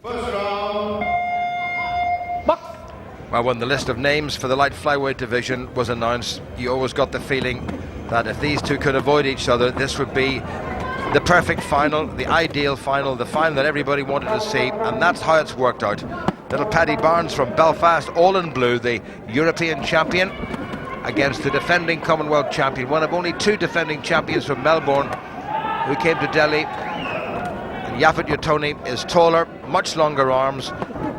Well, when the list of names for the light flyweight division was announced, you always got the feeling that if these two could avoid each other, this would be the perfect final, the ideal final, the final that everybody wanted to see, and that's how it's worked out. Little Paddy Barnes from Belfast, all in blue, the European champion, against the defending Commonwealth champion, one of only two defending champions from Melbourne who came to Delhi. And Jafet Uutoni is taller, much longer arms,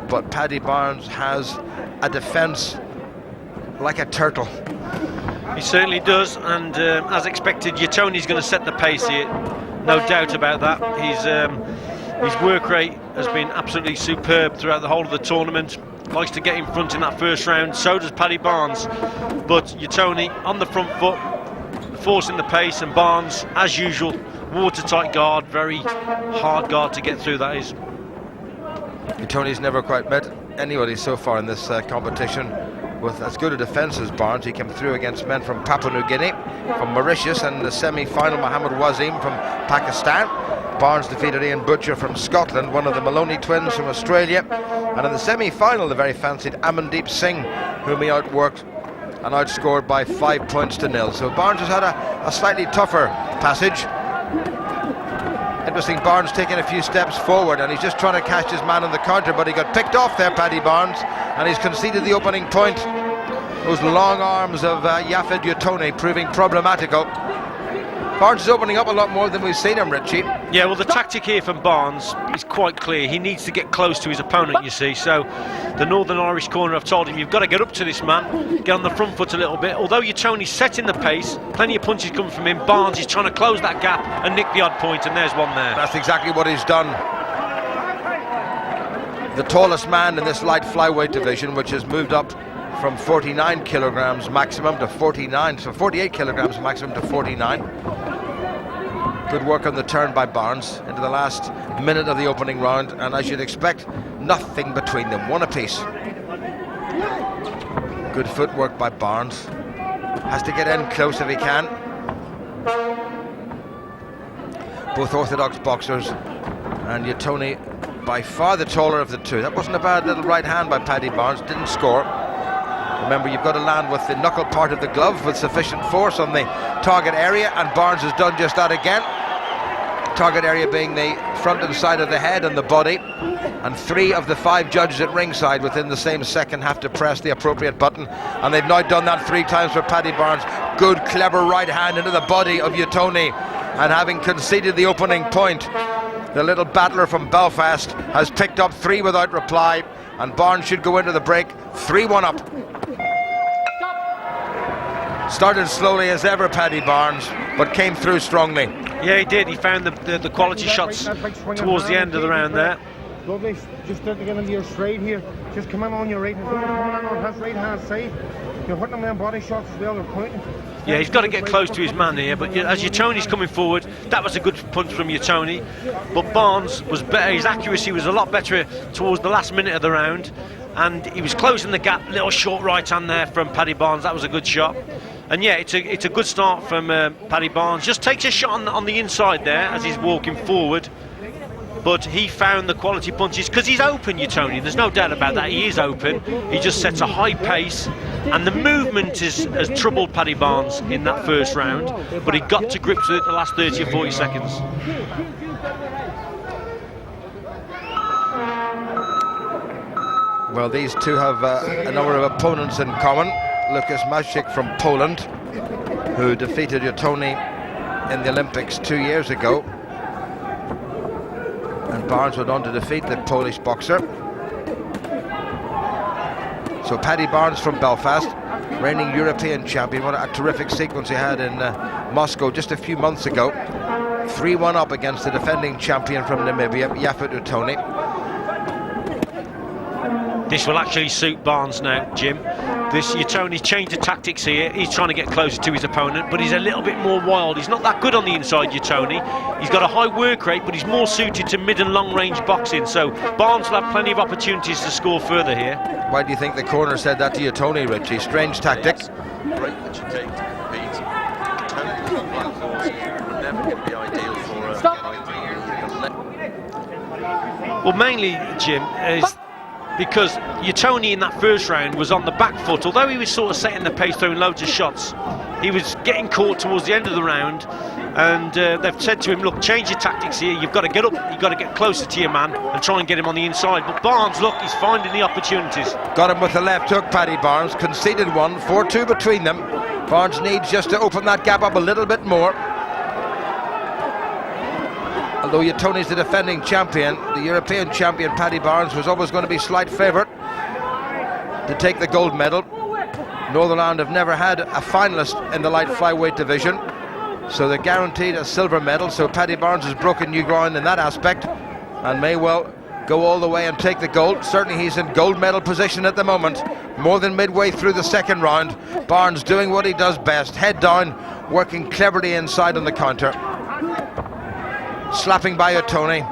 but Paddy Barnes has a defence like a turtle. He certainly does, and as expected, Uutoni's going to set the pace here, no doubt about that. His work rate has been absolutely superb throughout the whole of the tournament. Likes to get in front in that first round, so does Paddy Barnes. But Uutoni on the front foot, forcing the pace, and Barnes, as usual, watertight guard, very hard guard to get through, that is. Uutoni's never quite met anybody so far in this competition with as good a defence as Barnes. He came through against men from Papua New Guinea, from Mauritius, and in the semi-final Mohammed Wasim from Pakistan. Barnes defeated Ian Butcher from Scotland, one of the Maloney twins from Australia, and in the semi-final the very fancied Amandeep Singh, whom he outworked and outscored by 5 points to 0. So Barnes has had a slightly tougher passage. Interesting, Barnes taking a few steps forward, and he's just trying to catch his man on the counter, but he got picked off there, Paddy Barnes, and he's conceded the opening point. Those long arms of Jafet Uutoni proving problematical. Barnes is opening up a lot more than we've seen him, Richie. Yeah, well, the tactic here from Barnes is quite clear. He needs to get close to his opponent, you see. So the Northern Irish corner have told him, you've got to get up to this man, get on the front foot a little bit. Although Uutoni's setting the pace, plenty of punches coming from him, Barnes is trying to close that gap and nick the odd point, and there's one there. That's exactly what he's done. The tallest man in this light flyweight division, which has moved up from 49 kilograms maximum to 49, so 48 kilograms maximum to 49. Good work on the turn by Barnes into the last minute of the opening round, and as you'd expect, nothing between them, one apiece. Good footwork by Barnes. Has to get in close if he can. Both orthodox boxers, and Uutoni by far the taller of the two. That wasn't a bad little right hand by Paddy Barnes, didn't score. Remember, you've got to land with the knuckle part of the glove with sufficient force on the target area, and Barnes has done just that again. Target area being the front and side of the head and the body, and 3 of the 5 judges at ringside within the same second have to press the appropriate button, and they've now done that 3 times for Paddy Barnes. Good, clever right hand into the body of Uutoni, and having conceded the opening point, the little battler from Belfast has picked up 3 without reply, and Barnes should go into the break 3-1 up. Started slowly as ever, Paddy Barnes, but came through strongly. Yeah, he did. He found the quality shots towards the end of the round there. Lovely. Just to get into your straight here. Just come in on your right hand. Come in on his right hand side. You're hitting him with body shots as well. They're pointing. Yeah, he's got to get close to his man here, but as Uutoni's coming forward, that was a good punch from Uutoni, but Barnes was better. His accuracy was a lot better towards the last minute of the round, and he was closing the gap. Little short right hand there from Paddy Barnes. That was a good shot. And yeah, it's a good start from Paddy Barnes. Just takes a shot on the inside there as he's walking forward, but he found the quality punches because he's open, Uutoni. There's no doubt about that. He is open. He just sets a high pace, and the movement has troubled Paddy Barnes in that first round, but he got to grips with it the last 30 or 40 seconds. Well, these two have a number of opponents in common. Lukas Maciek from Poland, who defeated Uutoni in the Olympics 2 years ago, and Barnes went on to defeat the Polish boxer. So Paddy Barnes from Belfast, reigning European champion. What a terrific sequence he had in Moscow just a few months ago. 3-1 up against the defending champion from Namibia, Jafet Uutoni. This will actually suit Barnes now, Jim. This Uutoni's changed the tactics here. He's trying to get closer to his opponent, but he's a little bit more wild. He's not that good on the inside, Uutoni. He's got a high work rate, but he's more suited to mid and long range boxing. So Barnes will have plenty of opportunities to score further here. Why do you think the corner said that to Uutoni, Richie? Strange tactic. Break that you take to compete. Totally not like yours. Never going to be ideal for Well, mainly, Jim, is because Uutoni in that first round was on the back foot. Although he was sort of setting the pace, throwing loads of shots, he was getting caught towards the end of the round, and they've said to him, look, change your tactics here, you've got to get up, you've got to get closer to your man and try and get him on the inside. But Barnes, look, he's finding the opportunities. Got him with the left hook, Paddy Barnes, conceded one, 4-2 between them. Barnes needs just to open that gap up a little bit more. Although Uutoni's the defending champion, the European champion Paddy Barnes was always going to be slight favourite to take the gold medal. Northern Ireland have never had a finalist in the light flyweight division, so they're guaranteed a silver medal. So Paddy Barnes has broken new ground in that aspect and may well go all the way and take the gold. Certainly he's in gold medal position at the moment. More than midway through the second round, Barnes doing what he does best, head down, working cleverly inside on the counter. Slapping by Uutoni,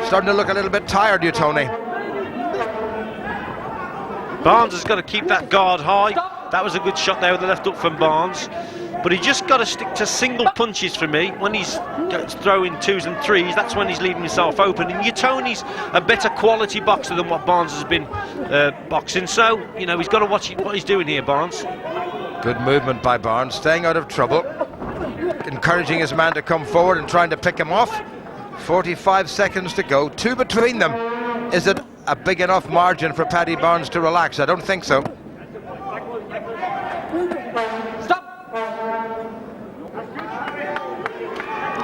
starting to look a little bit tired, Uutoni. Barnes has got to keep that guard high. That was a good shot there with the left hook from Barnes, but he just got to stick to single punches for me. When he's throwing 2s and 3s, that's when he's leaving himself open. And Uutoni's a better quality boxer than what Barnes has been boxing, so you know he's got to watch what he's doing here, Barnes. Good movement by Barnes, staying out of trouble, encouraging his man to come forward and trying to pick him off. 45 seconds to go, 2 between them. Is it a big enough margin for Paddy Barnes to relax? I don't think so.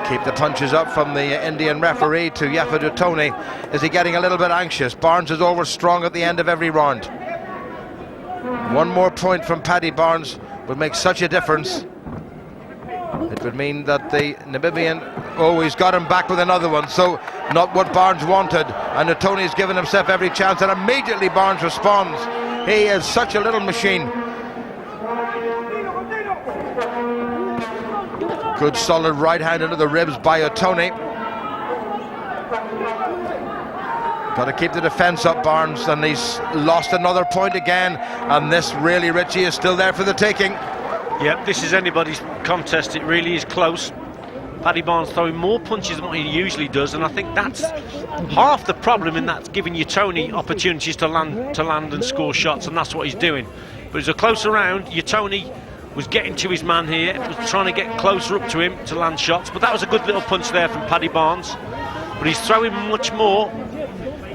Keep the punches up from the Indian referee to Jafet Uutoni. Is he getting a little bit anxious? Barnes is always strong at the end of every round. One more point from Paddy Barnes would make such a difference. It would mean that the Namibian, he's got him back with another one, so not what Barnes wanted, and Uutoni's given himself every chance, and immediately Barnes responds. He is such a little machine. Good solid right hand into the ribs by Uutoni. Got to keep the defence up, Barnes, and he's lost another point again, and this really, Richie, is still there for the taking. Yep, this is anybody's contest. It really is close. Paddy Barnes throwing more punches than what he usually does, and I think that's half the problem in that, giving Uutoni opportunities to land and score shots, and that's what he's doing. But it's a closer round. Uutoni was getting to his man here, was trying to get closer up to him to land shots, but that was a good little punch there from Paddy Barnes. But he's throwing much more,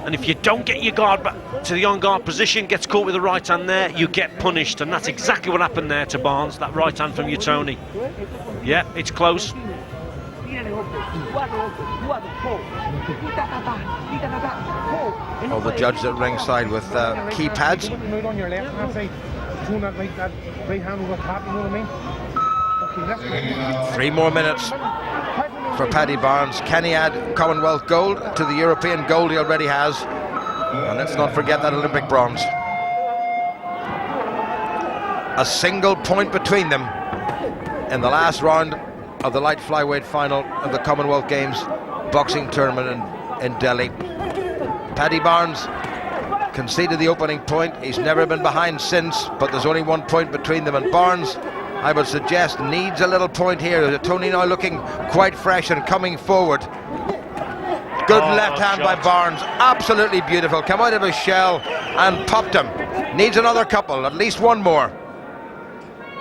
and if you don't get your guard back to the on-guard position, gets caught with the right hand there, you get punished, and that's exactly what happened there to Barnes, that right hand from Uutoni. Yeah, it's close. All the judges at ringside with key pads. That right hand over top, you know what I mean? 3 more minutes for Paddy Barnes. Can he add Commonwealth gold to the European gold he already has? And let's not forget that Olympic bronze. A single point between them in the last round of the light flyweight final of the Commonwealth Games boxing tournament in Delhi. Paddy Barnes conceded the opening point. He's never been behind since, but there's only 1 point between them, and Barnes, I would suggest, needs a little point here. Uutoni now looking quite fresh and coming forward. Good left hand by Barnes, absolutely beautiful. Come out of his shell and popped him. Needs another couple, at least one more.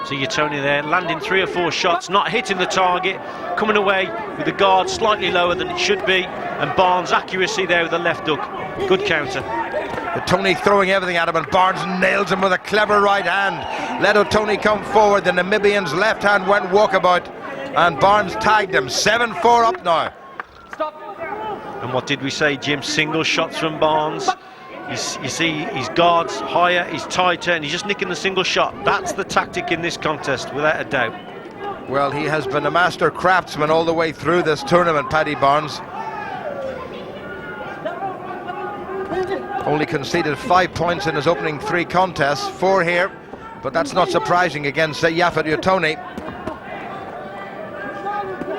So Uutoni there, landing 3 or 4 shots, not hitting the target, coming away with the guard slightly lower than it should be, and Barnes' accuracy there with the left hook. Good counter. Uutoni throwing everything at him, and Barnes nails him with a clever right hand. Let Uutoni come forward. The Namibian's left hand went walkabout, and Barnes tagged him. 7-4 up now. And what did we say, Jim? Single shots from Barnes. You see his guard's higher, he's tighter, and he's just nicking the single shot. That's the tactic in this contest, without a doubt. Well, he has been a master craftsman all the way through this tournament, Paddy Barnes. Only conceded 5 points in his opening 3 contests, 4 here, but that's not surprising against Jafet Uutoni.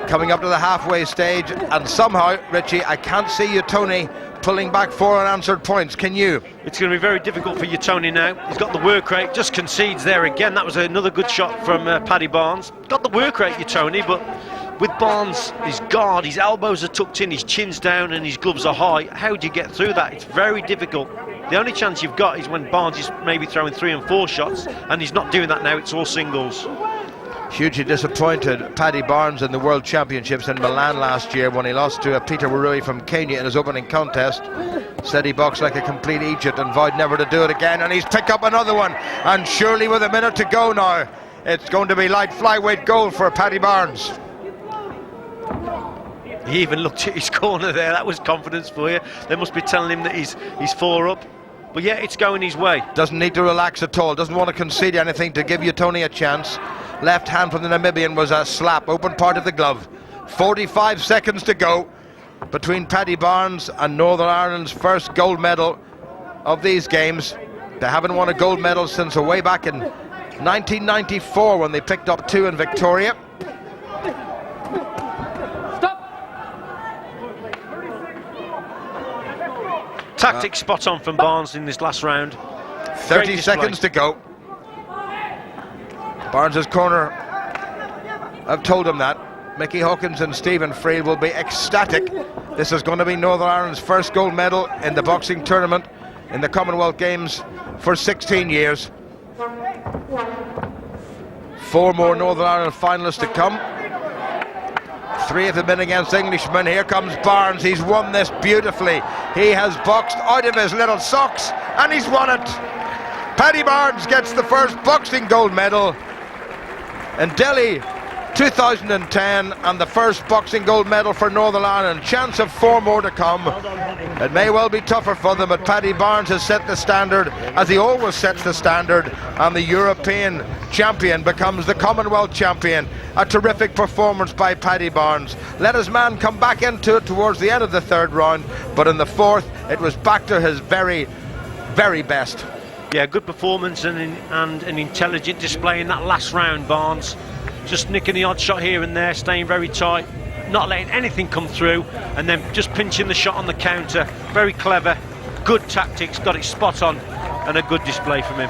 Coming up to the halfway stage, and somehow, Richie, I can't see Uutoni pulling back 4 unanswered points. Can you? It's going to be very difficult for Uutoni now. He's got the work rate, just concedes there again. That was another good shot from Paddy Barnes. Got the work rate, Uutoni, but with Barnes, his guard, his elbows are tucked in, his chin's down and his gloves are high. How do you get through that? It's very difficult. The only chance you've got is when Barnes is maybe throwing 3 and 4 shots, and he's not doing that now. It's all singles. Hugely disappointed Paddy Barnes in the World Championships in Milan last year when he lost to Peter Warui from Kenya in his opening contest. Said he boxed like a complete Egypt and vowed never to do it again, and he's picked up another one, and surely with a minute to go now it's going to be light flyweight gold for Paddy Barnes. He even looked at his corner there. That was confidence for you. They must be telling him that he's 4 up. But yeah, it's going his way. Doesn't need to relax at all, doesn't want to concede anything to give Uutoni a chance. Left hand from the Namibian was a slap, open part of the glove. 45 seconds to go between Paddy Barnes and Northern Ireland's first gold medal of these games. They haven't won a gold medal since way back in 1994 when they picked up 2 in Victoria. Tactics spot on from Barnes in this last round. 30 seconds to go. Barnes's corner have told him that. Mickey Hawkins and Stephen Freed will be ecstatic. This is going to be Northern Ireland's first gold medal in the boxing tournament in the Commonwealth Games for 16 years. 4 more Northern Ireland finalists to come. 3 of them in against Englishmen. Here comes Barnes. He's won this beautifully. He has boxed out of his little socks and he's won it. Paddy Barnes gets the first boxing gold medal in Delhi 2010 and the first boxing gold medal for Northern Ireland. Chance of 4 more to come. It may well be tougher for them, but Paddy Barnes has set the standard, as he always sets the standard, and the European champion becomes the Commonwealth champion. A terrific performance by Paddy Barnes. Let his man come back into it towards the end of the 3rd round, but in the 4th it was back to his very, very best. Yeah, good performance and an intelligent display in that last round, Barnes. Just nicking the odd shot here and there, staying very tight, not letting anything come through, and then just pinching the shot on the counter. Very clever, good tactics, got it spot on, and a good display from him.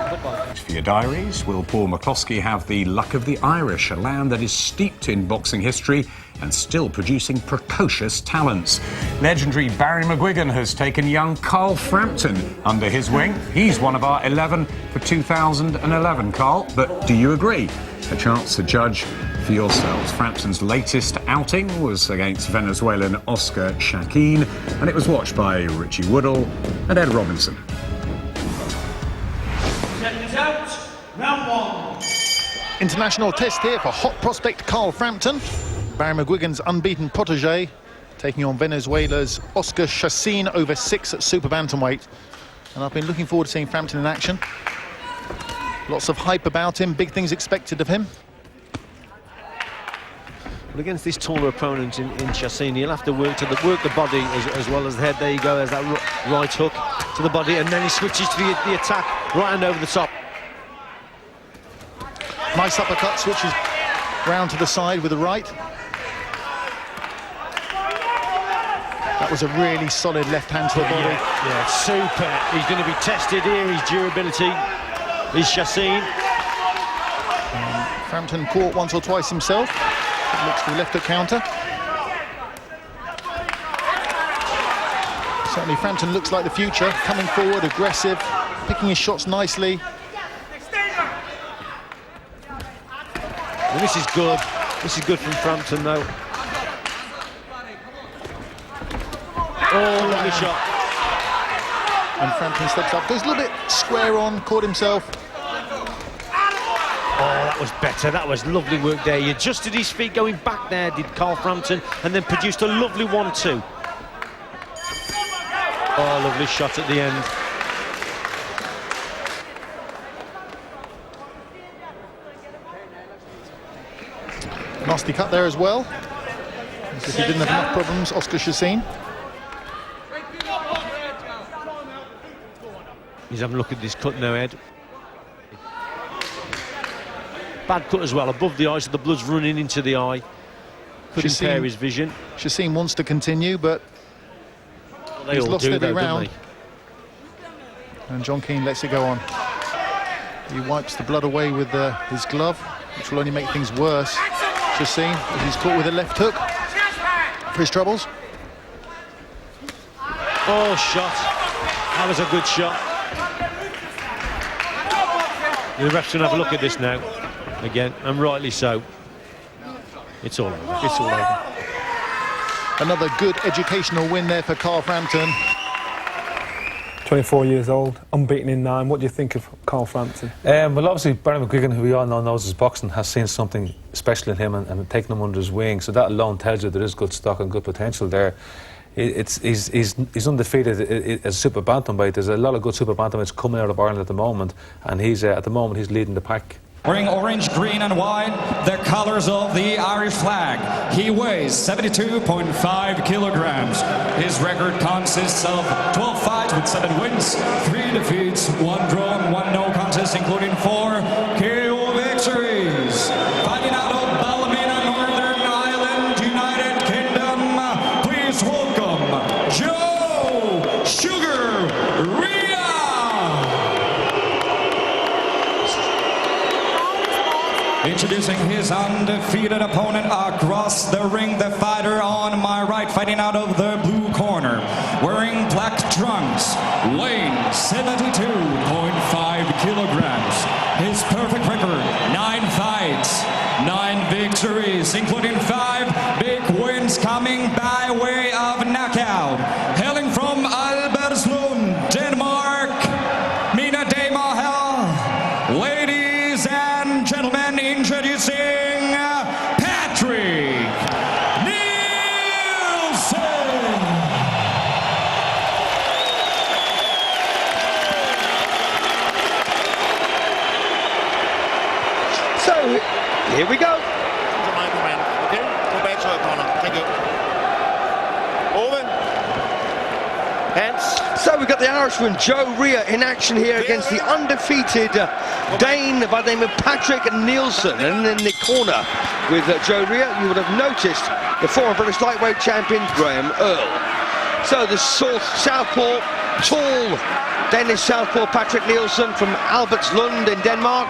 For your diaries, will Paul McCloskey have the luck of the Irish, a land that is steeped in boxing history and still producing precocious talents? Legendary Barry McGuigan has taken young Carl Frampton under his wing. He's one of our 11 for 2011, Carl, but do you agree? A chance to judge for yourselves. Frampton's latest outing was against Venezuelan Oscar Shaquin, and it was watched by Richie Woodall and Ed Robinson. Seconds out, round 1. International test here for hot prospect Carl Frampton. Barry McGuigan's unbeaten protege taking on Venezuela's Oscar Shaquin over 6 at super bantamweight. And I've been looking forward to seeing Frampton in action. Lots of hype about him, big things expected of him. Well, against this taller opponent in Shaquin, he'll have to work the body as well as the head. There you go, there's that right hook to the body, and then he switches to the attack, right hand over the top. Nice uppercut, switches round to the side with the right. That was a really solid left hand to the body. Yeah, super. He's going to be tested here, his durability. Is Shaquin. Frampton caught once or twice himself. It looks to the left hook counter. Certainly Frampton looks like the future, coming forward, aggressive, picking his shots nicely. Well, this is good. This is good from Frampton, though. Oh, lovely shot. And Frampton steps up, goes a little bit square on, caught himself. Oh, that was better. That was lovely work there. He adjusted his feet going back there, did Carl Frampton, and then produced a lovely 1-2. Oh, lovely shot at the end. Nasty cut there as well. As if he didn't have enough problems, Oscar Shaquin. He's having a look at this cut now, Ed. Bad cut as well, above the eye, so the blood's running into the eye. Could impair his vision. Shaquin wants to continue, but they he's all lost do, every though, round. don't they? And John Keane lets it go on. He wipes the blood away with his glove, which will only make things worse. Chassin, as he's caught with a left hook for his troubles. Oh, shot. That was a good shot. The ref's going to have a look at this now, again, and rightly so. It's all over. It's all over. Another good educational win there for Carl Frampton. 24 years old, unbeaten in 9. What do you think of Carl Frampton? Well, obviously, Barry McGuigan, who we all know knows his boxing, has seen something special in him and taken him under his wing. So that alone tells you there is good stock and good potential there. He's undefeated as super bantamweight. There's a lot of good super bantamweights coming out of Ireland at the moment, and he's at the moment he's leading the pack. Wearing orange, green and white, the colours of the Irish flag. He weighs 72.5 kilograms. His record consists of 12 fights with 7 wins, 3 defeats, 1 draw and 1 no contest, including 4 KO victories. Fighting out of Ballymena, Northern Ireland, United Kingdom, please welcome Joe Sugar Rhea. Introducing his undefeated opponent across the ring, the fighter on my right, fighting out of the blue corner, wearing black trunks, weighing 72.5 kilograms. His perfect record, 9 fights, 9 victories, including 5 big wins coming by way of knockout. Hailing from Albertslund, Denmark, Mina de Mahel. Ladies and gentlemen, introducing Patrick Nielsen. So, here we go. Okay, go back to O'Connor. Thank you. Over. Hands. So we've got the Irishman Joe Rhea in action here against the undefeated Dane by the name of Patrick Nielsen. And in the corner with Joe Rhea, you would have noticed the former British lightweight champion Graham Earl. So the southpaw, tall Danish southpaw Patrick Nielsen from Albertslund in Denmark.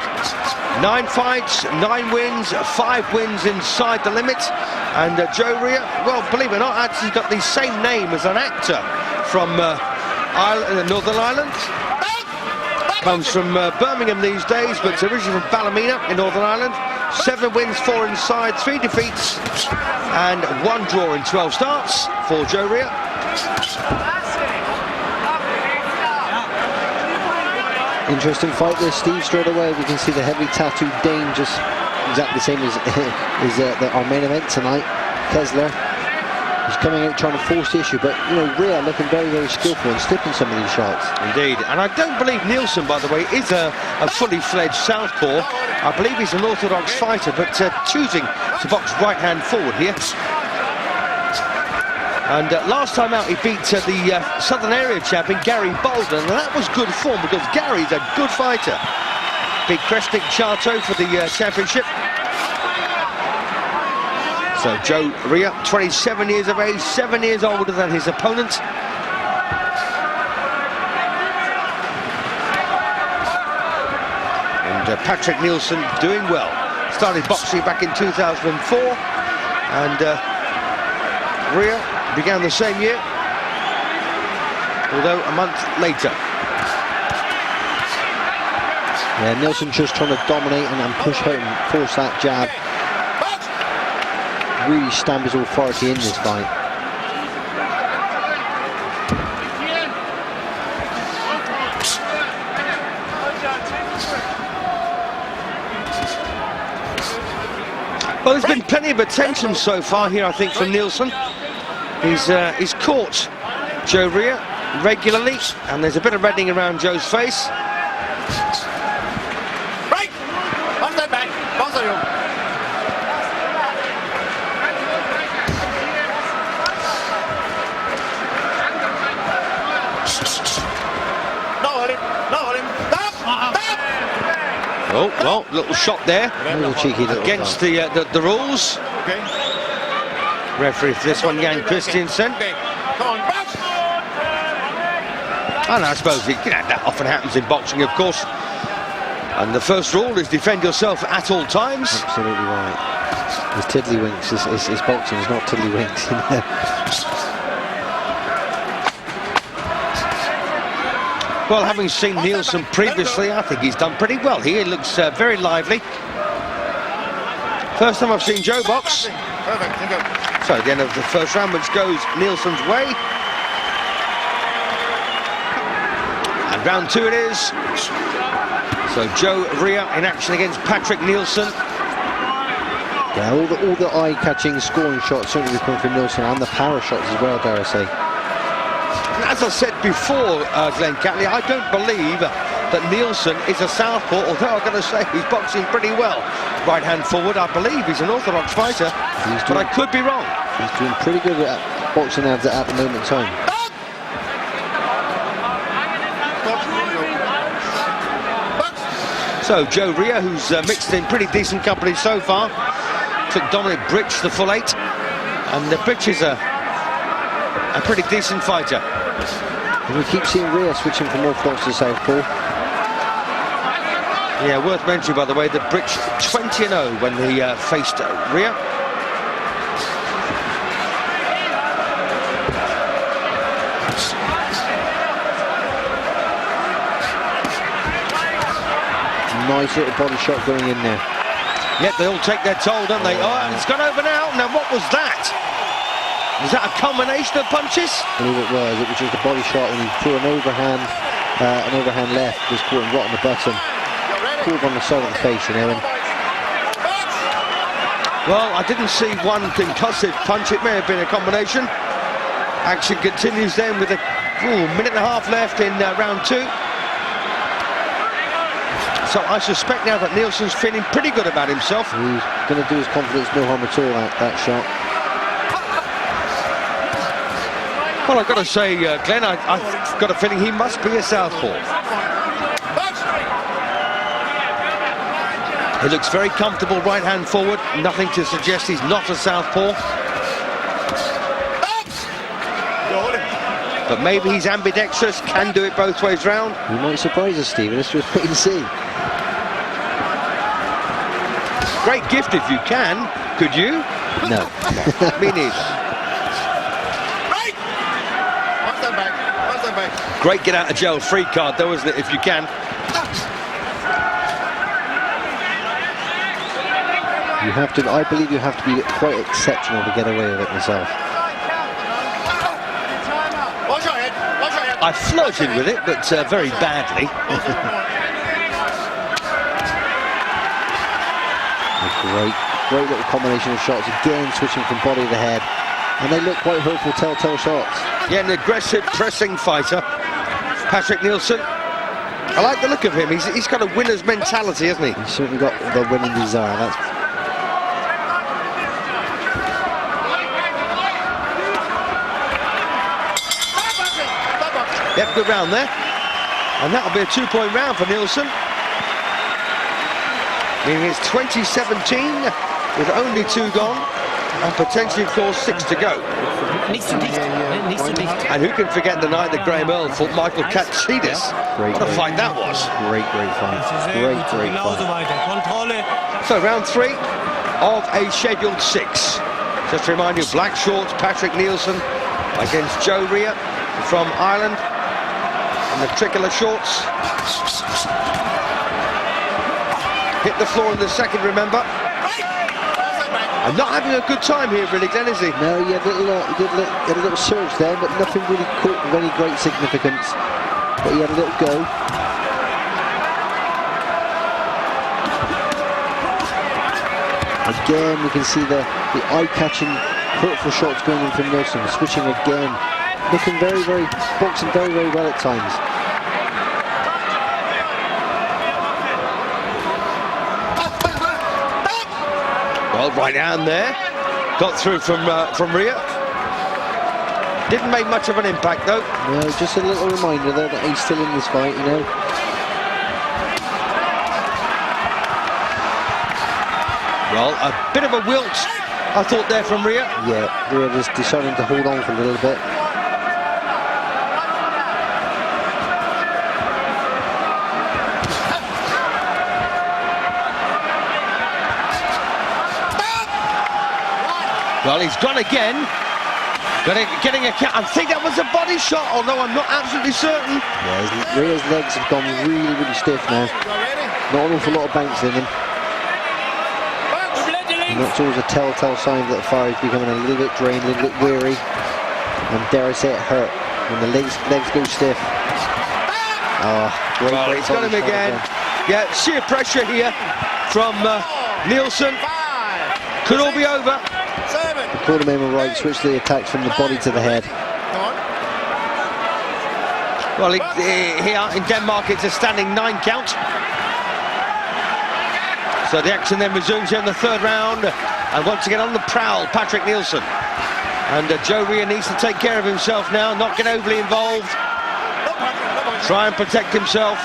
9 fights, 9 wins, 5 wins inside the limit. And Joe Rhea, well, believe it or not, actually got the same name as an actor from Northern Ireland. Comes from Birmingham these days, but originally from Ballymena in Northern Ireland. 7 wins, 4 inside, 3 defeats, and 1 draw in 12 starts for Joe Rhea. Interesting fight there, Steve. Straight away we can see the heavy tattooed Dane, just exactly the same as our main event tonight. Kessler. He's coming out trying to force the issue, but you know, Rhea looking very, very skillful and slipping some of these shots. Indeed, and I don't believe Nielsen, by the way, is a fully fledged southpaw. I believe he's an orthodox fighter, but choosing to box right hand forward here. And last time out he beat the Southern Area champion Gary Bolden, and that was good form because Gary's a good fighter. Big Kresnik Charto for the championship. So Joe Rhea, 27 years of age, 7 years older than his opponent. And Patrick Nielsen doing well. Started boxing back in 2004, and Rhea began the same year, although a month later. Yeah, Nielsen just trying to dominate and push out and force that jab. Really stamp his authority in this fight. Well, there's been plenty of attention so far here, I think, from Nielsen. He's caught Joe Rhea regularly, and there's a bit of reddening around Joe's face. Right! On that back. Both of you. Oh, well, little shot there. Little cheeky little against the rules. Okay. Referee for this one, Jan Christiansen. Okay. Come on, box! And I suppose that often happens in boxing, of course. And the first rule is defend yourself at all times. Absolutely right. It's tiddlywinks. It's boxing. It's not tiddlywinks. Well, having seen Nielsen previously, I think he's done pretty well. He looks very lively. First time I've seen Joe box. So at the end of the first round, which goes Nielsen's way. And round 2 it is. So Joe Rea in action against Patrick Nielsen. Yeah, all the eye-catching scoring shots certainly coming from Nielsen, and the power shots as well, dare I say. As I said before, Glenn Catley, I don't believe that Nielsen is a southpaw, although I've got to say he's boxing pretty well. Right hand forward, I believe he's an orthodox fighter, but I could be wrong. He's doing pretty good at boxing at the moment in time. So Joe Rea, who's mixed in pretty decent company so far, took Dominic Britch the full 8, and the Britch is a pretty decent fighter. And we keep seeing Rea switching from orthodox to southpaw. Yeah, worth mentioning, by the way, that Britch 20-0 when he faced Rea. Nice little body shot going in there. Yep, they all take their toll, don't they? Oh, it's gone over now. Now, what was that? Was that a combination of punches? I believe it was. It was just a body shot, and he threw an overhand left, was caught him right on the button. Caught on the side of the face, you know. Well, I didn't see one concussive punch. It may have been a combination. Action continues then with a minute and a half left in round 2. So I suspect now that Nielsen's feeling pretty good about himself. He's going to do his confidence no harm at all, that shot. Well, I've got to say, Glenn, I've got a feeling he must be a southpaw. He looks very comfortable, right hand forward. Nothing to suggest he's not a southpaw. But maybe he's ambidextrous, can do it both ways round. You might surprise us, Stephen. Let's just wait and see. Great gift if you can. Could you? No. Me neither. Great get out of jail free card though, isn't it, if you can? You have to, I believe you have to be quite exceptional to get away with it myself. I flirted with it, but very badly. Great little combination of shots, again switching from body to head, and they look quite hurtful telltale shots. Yeah, an aggressive pressing fighter, Patrick Nielsen. I like the look of him. He's got a winner's mentality, hasn't he? He's certainly got the winning desire. That's yep, good round there, and that'll be a 2-point round for Nielsen. Meaning it's 2017 with only 2 gone and potentially, of course, 6 to go. And who can forget the night that Graham Earl fought Michael Katsidis? What a fight that was. Great fight. Great fight. So round 3 of a scheduled 6. Just to remind you, black shorts, Patrick Nielsen against Joe Rea from Ireland in the tricolour shorts. Hit the floor in the second, remember. And not having a good time here, really, Glenn, is he? No, he had a little surge there, but nothing really caught of any great significance. But he had a little go. Again, we can see the eye-catching, hurtful shots going in from Nielsen, switching again. Looking boxing very well at times. Well, right hand there. Got through from Rea. Didn't make much of an impact, though. No, just a little reminder there that he's still in this fight, you know. Well, a bit of a wilt, I thought, there from Rea. Yeah, Rea was deciding to hold on for a little bit. Well, he's gone again. Getting a count. I think that was a body shot, although I'm not absolutely certain. Yeah, Rhea's legs have gone really, really stiff now. Not an awful lot of bounce in them. And that's always a telltale sign that the fire is becoming a little bit drained, a little bit weary. And dare I say it, hurt when the legs go stiff. Well, he's got him again. Yeah, sheer pressure here from Nielsen. Could all be over. The Quartermain right, switch the attacks from the body to the head. Well, here in Denmark, it's a standing 9 count. So the action then resumes here in the 3rd round. And once again on the prowl, Patrick Nielsen. And Joe Rhea needs to take care of himself now, not get overly involved. Try and protect himself.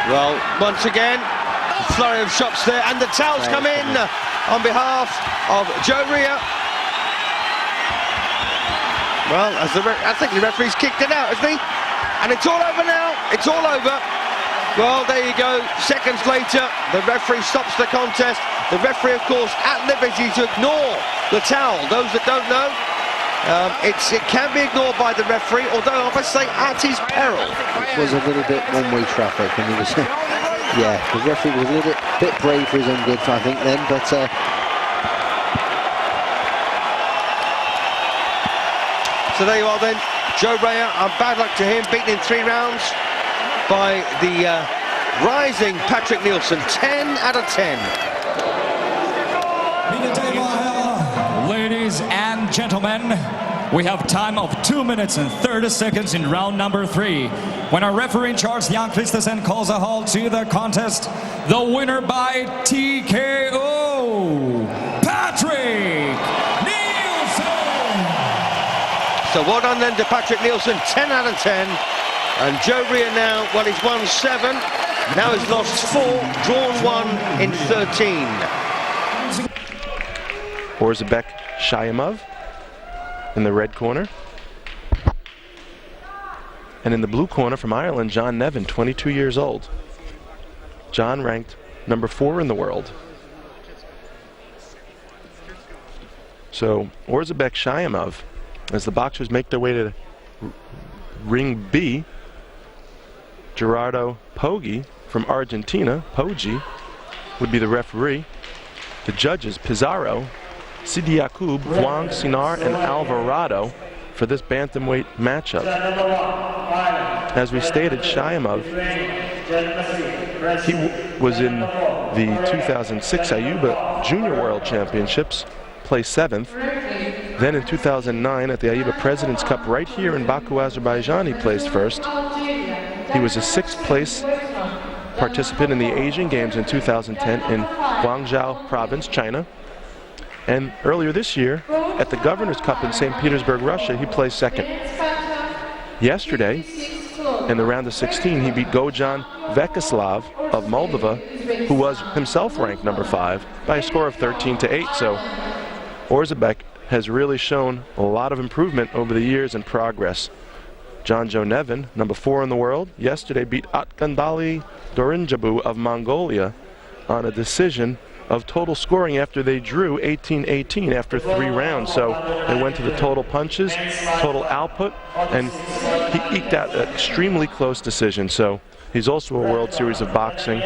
Well, once again, flurry of shots there, and the towels come in on behalf of Joe Rhea. Well, I think the referee's kicked it out, hasn't he? And it's all over now. It's all over. Well, there you go. Seconds later, the referee stops the contest. The referee, of course, at liberty to ignore the towel. Those that don't know, it can be ignored by the referee, although I must say at his peril. It was a little bit one-way traffic, and he was, yeah, the referee was a little bit brave for his own good, I think, then, but. So there you are then, Joe Rhea, and bad luck to him, beaten in 3 rounds by the rising Patrick Nielsen, 10 out of 10. Ladies and gentlemen, we have time of 2 minutes and 30 seconds in round number 3. When our referee in charge, Jan Christensen, calls a halt to the contest, the winner by TKO, Patrick Nielsen! So well done then to Patrick Nielsen, 10 out of 10. And Joe Rhea now, well, he's won 7, now he's lost 4, drawn 1 in 13. Orzabek Shayamov in the red corner. And in the blue corner from Ireland, John Nevin, 22 years old. John ranked number 4 in the world. So Orzabek Shayamov, as the boxers make their way to ring B, Gerardo Poggi from Argentina, Poggi, would be the referee. The judges, Pizarro, Sidi Yakub, Wang, Sinar, and Alvarado for this bantamweight matchup. As we stated, Shayamov, he was in the 2006 Ayuba Junior World Championships, placed 7th. Then in 2009 at the Ayuba President's Cup right here in Baku, Azerbaijan, he placed 1st. He was a 6th place participant in the Asian Games in 2010 in Guangzhou Province, China. And earlier this year, at the Governor's Cup in St. Petersburg, Russia, he placed 2nd. Yesterday, in the round of 16, he beat Gojan Vekislav of Moldova, who was himself ranked number 5, by a score of 13-8. So Orzabek has really shown a lot of improvement over the years and progress. John Joe Nevin, number 4 in the world, yesterday beat Atkandali Dorinjabu of Mongolia on a decision of total scoring after they drew 18-18 after 3 rounds. So they went to the total punches, total output, and he eked out an extremely close decision. So he's also a World Series of Boxing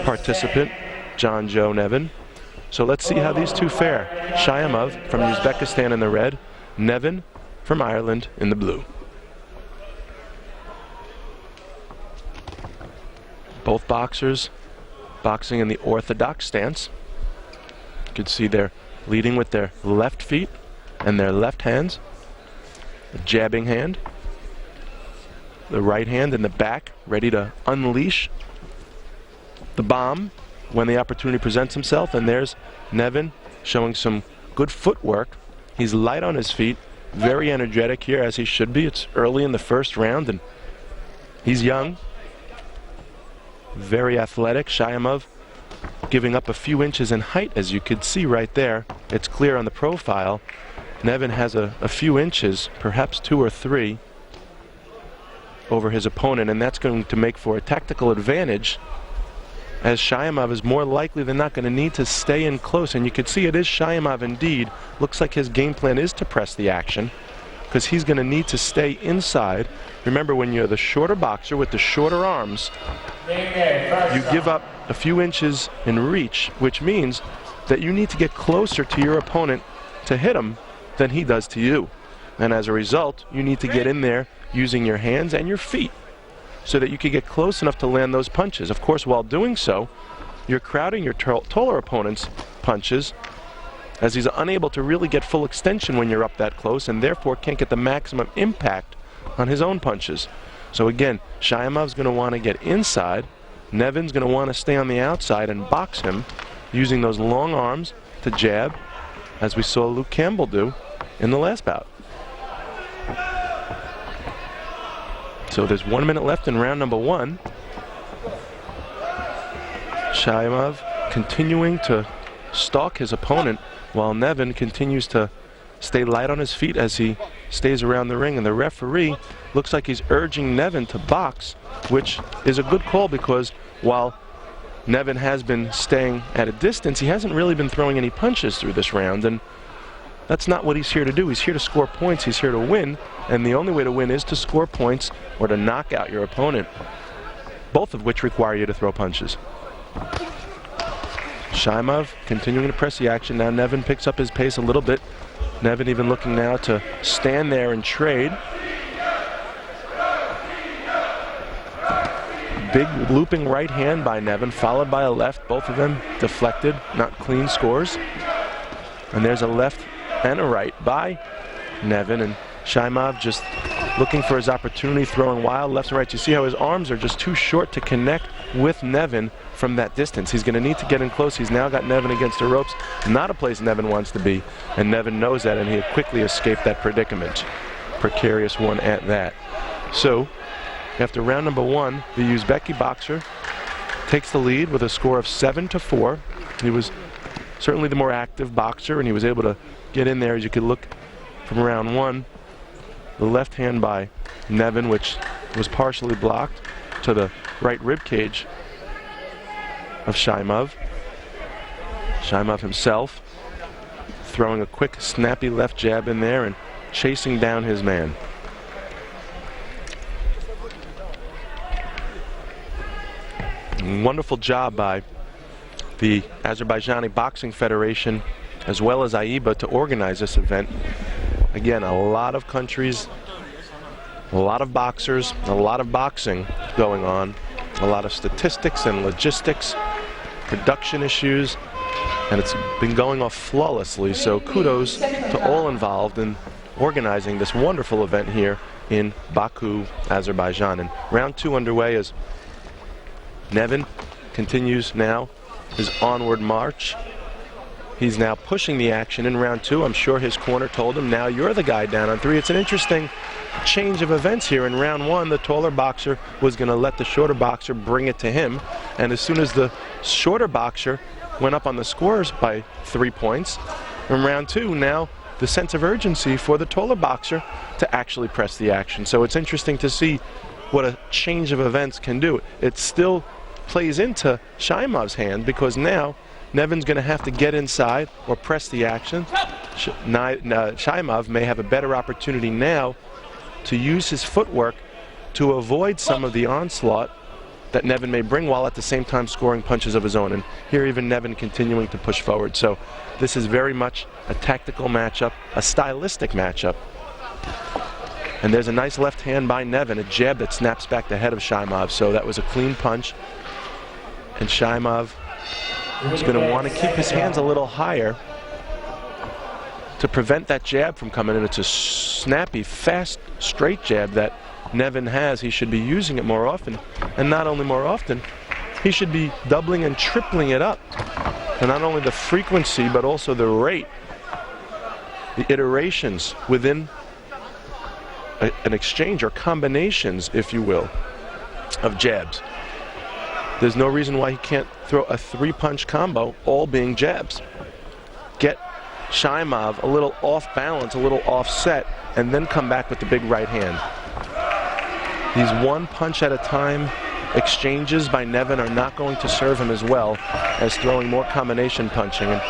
participant, John Joe Nevin. So let's see how these two fare. Shayamov from Uzbekistan in the red, Nevin from Ireland in the blue. Both boxers boxing in the orthodox stance. You can see they're leading with their left feet and their left hands. The jabbing hand. The right hand in the back, ready to unleash the bomb when the opportunity presents himself. And there's Nevin showing some good footwork. He's light on his feet, very energetic here, as he should be. It's early in the 1st round, and he's young. Very athletic. Shayamov giving up a few inches in height, as you could see right there. It's clear on the profile. Nevin has a few inches, perhaps 2 or 3, over his opponent, and that's going to make for a tactical advantage as Shaimov is more likely than not going to need to stay in close. And you can see it is Shaimov indeed. Looks like his game plan is to press the action, because he's going to need to stay inside. Remember, when you're the shorter boxer with the shorter arms, you give up a few inches in reach, which means that you need to get closer to your opponent to hit him than he does to you. And as a result, you need to get in there using your hands and your feet so that you can get close enough to land those punches. Of course, while doing so, you're crowding your taller opponent's punches, as he's unable to really get full extension when you're up that close, and therefore can't get the maximum impact on his own punches. So again, Shaimov's going to want to get inside. Nevin's going to want to stay on the outside and box him using those long arms to jab, as we saw Luke Campbell do in the last bout. So there's 1 minute left in round number 1. Shaimov continuing to stalk his opponent, while Nevin continues to stay light on his feet as he stays around the ring. And the referee looks like he's urging Nevin to box, which is a good call, because while Nevin has been staying at a distance, he hasn't really been throwing any punches through this round, and that's not what he's here to do. He's here to score points. He's here to win, and the only way to win is to score points or to knock out your opponent, both of which require you to throw punches. Shaimov continuing to press the action. Now Nevin picks up his pace a little bit. Nevin even looking now to stand there and trade. Big looping right hand by Nevin, followed by a left. Both of them deflected, not clean scores. And there's a left and a right by Nevin, and Shaimov just looking for his opportunity, throwing wild lefts and rights. You see how his arms are just too short to connect with Nevin from that distance. He's going to need to get in close. He's now got Nevin against the ropes. Not a place Nevin wants to be, and Nevin knows that, and he quickly escaped that predicament. Precarious one at that. So after round number 1, the Uzbeki boxer takes the lead with a score of 7-4. He was certainly the more active boxer, and he was able to get in there. As you could look from round 1, the left hand by Nevin, which was partially blocked, to the right rib cage of Shaimov. Shaimov himself throwing a quick, snappy left jab in there and chasing down his man. Wonderful job by the Azerbaijani Boxing Federation as well as AIBA to organize this event. Again, a lot of countries, a lot of boxers, a lot of boxing going on, a lot of statistics and logistics, production issues, and it's been going off flawlessly. So kudos to all involved in organizing this wonderful event here in Baku, Azerbaijan. And round 2 underway as Nevin continues now his onward march. He's now pushing the action in round 2. I'm sure his corner told him, now you're the guy down on 3. It's an interesting change of events here. In round 1, the taller boxer was going to let the shorter boxer bring it to him, and as soon as the shorter boxer went up on the scores by 3 points, in round 2, now the sense of urgency for the taller boxer to actually press the action. So it's interesting to see what a change of events can do. It still plays into Shaimov's hand, because now Nevin's going to have to get inside or press the action. Shaimov may have a better opportunity now to use his footwork to avoid some of the onslaught that Nevin may bring, while at the same time scoring punches of his own. And here even Nevin continuing to push forward. So this is very much a tactical matchup, a stylistic matchup. And there's a nice left hand by Nevin, a jab that snaps back the head of Shaimov. So that was a clean punch. And Shaimov is going to want to keep his hands a little higher to prevent that jab from coming in. It's a snappy, fast, straight jab that Nevin has. He should be using it more often. And not only more often, he should be doubling and tripling it up. And not only the frequency, but also the rate, the iterations within an exchange, or combinations, if you will, of jabs. There's no reason why he can't throw a 3-punch combo, all being jabs. Get Shaimov a little off balance, a little offset, and then come back with the big right hand. He's 1 punch at a time exchanges by Nevin are not going to serve him as well as throwing more combination punching. And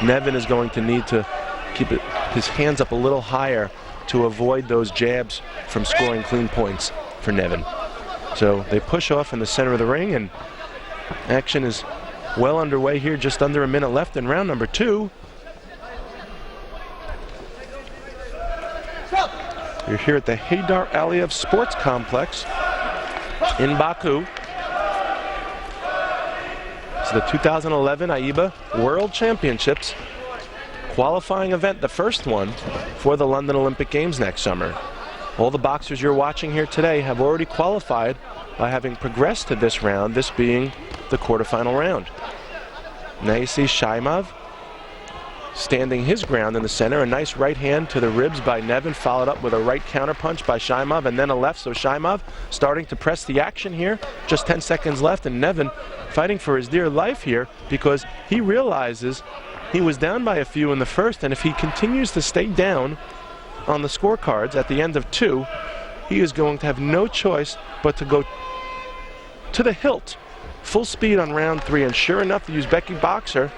Nevin is going to need to keep his hands up a little higher to avoid those jabs from scoring clean points for Nevin. So they push off in the center of the ring, and action is well underway here, just under a minute left in round number 2. You're here at the Haydar Aliyev Sports Complex in Baku. It's the 2011 AIBA World Championships qualifying event, the first one for the London Olympic Games next summer. All the boxers you're watching here today have already qualified by having progressed to this round, this being the quarterfinal round. Now you see Shaimov standing his ground in the center. A nice right hand to the ribs by Nevin, followed up with a right counterpunch by Shaimov, and then a left. So Shaimov starting to press the action here. Just 10 seconds left, and Nevin fighting for his dear life here because he realizes he was down by a few in the first, and if he continues to stay down on the scorecards at the end of 2, he is going to have no choice but to go to the hilt, full speed on round 3. And sure enough, the Uzbeki boxer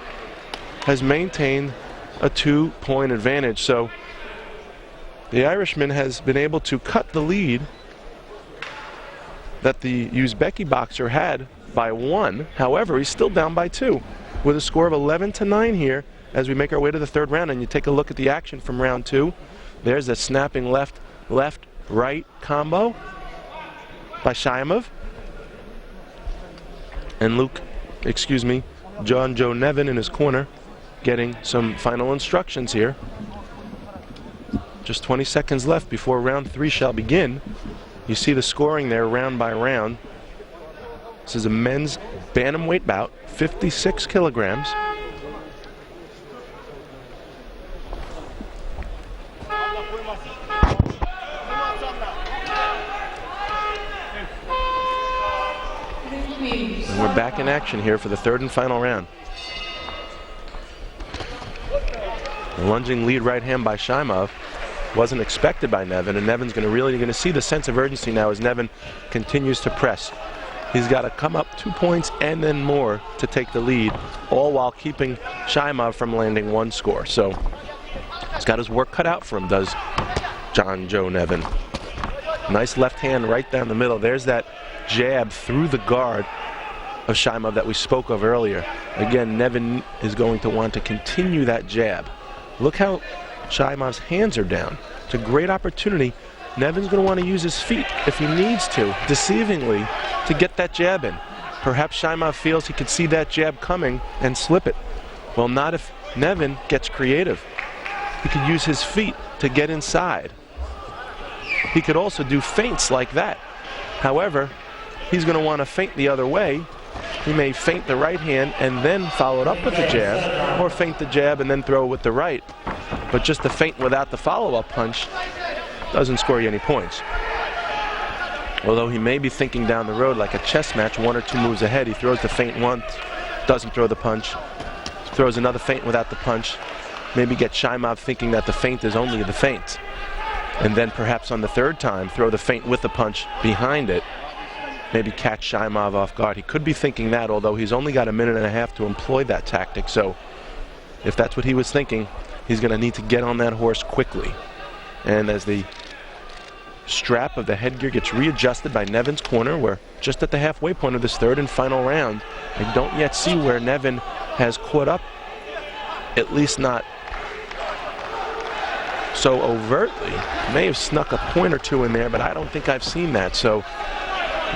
has maintained a 2-point advantage. So the Irishman has been able to cut the lead that the Uzbeki boxer had by 1. However, he's still down by 2 with a score of 11-9 here as we make our way to the 3rd round. And you take a look at the action from round 2. There's a snapping left-right combo by Shaimov. And John Joe Nevin in his corner getting some final instructions here. Just 20 seconds left before round 3 shall begin. You see the scoring there round by round. This is a men's bantamweight bout, 56 kilograms. And we're back in action here for the 3rd and final round. The lunging lead right hand by Shaimov wasn't expected by Nevin, and Nevin's really going to see the sense of urgency now as Nevin continues to press. He's got to come up 2 points and then more to take the lead, all while keeping Shaimov from landing 1 score. So he's got his work cut out for him, does John Joe Nevin. Nice left hand right down the middle. There's that jab through the guard of Shaimov that we spoke of earlier. Again, Nevin is going to want to continue that jab. Look how Shaimov's hands are down. It's a great opportunity. Nevin's going to want to use his feet if he needs to, deceivingly, to get that jab in. Perhaps Shaimov feels he could see that jab coming and slip it. Well, not if Nevin gets creative. He could use his feet to get inside. He could also do feints like that. However, he's going to want to feint the other way. He may feint the right hand and then follow it up with the jab, or feint the jab and then throw it with the right. But just the feint without the follow-up punch doesn't score you any points. Although he may be thinking down the road like a chess match, 1 or 2 moves ahead. He throws the feint once, doesn't throw the punch, throws another feint without the punch. Maybe get Shaimov thinking that the feint is only the feint. And then perhaps on the 3rd time, throw the feint with the punch behind it. Maybe catch Shaimov off guard. He could be thinking that, although he's only got a minute and a half to employ that tactic. So if that's what he was thinking, he's going to need to get on that horse quickly. And as the strap of the headgear gets readjusted by Nevin's corner, we're just at the halfway point of this 3rd and final round. I don't yet see where Nevin has caught up, at least not so overtly. May have snuck a point or 2 in there, but I don't think I've seen that. So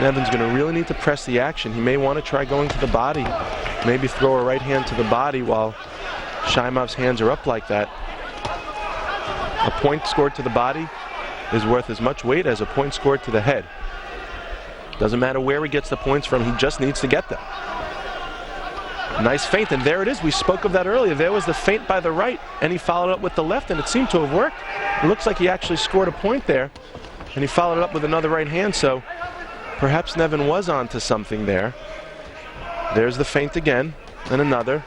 Nevin's going to really need to press the action. He may want to try going to the body, maybe throw a right hand to the body while Shaimov's hands are up like that. A point scored to the body is worth as much weight as a point scored to the head. Doesn't matter where he gets the points from, he just needs to get them. Nice feint, and there it is. We spoke of that earlier. There was the feint by the right, and he followed up with the left, and it seemed to have worked. It looks like he actually scored a point there, and he followed it up with another right hand, so perhaps Nevin was on to something there. There's the feint again, and another.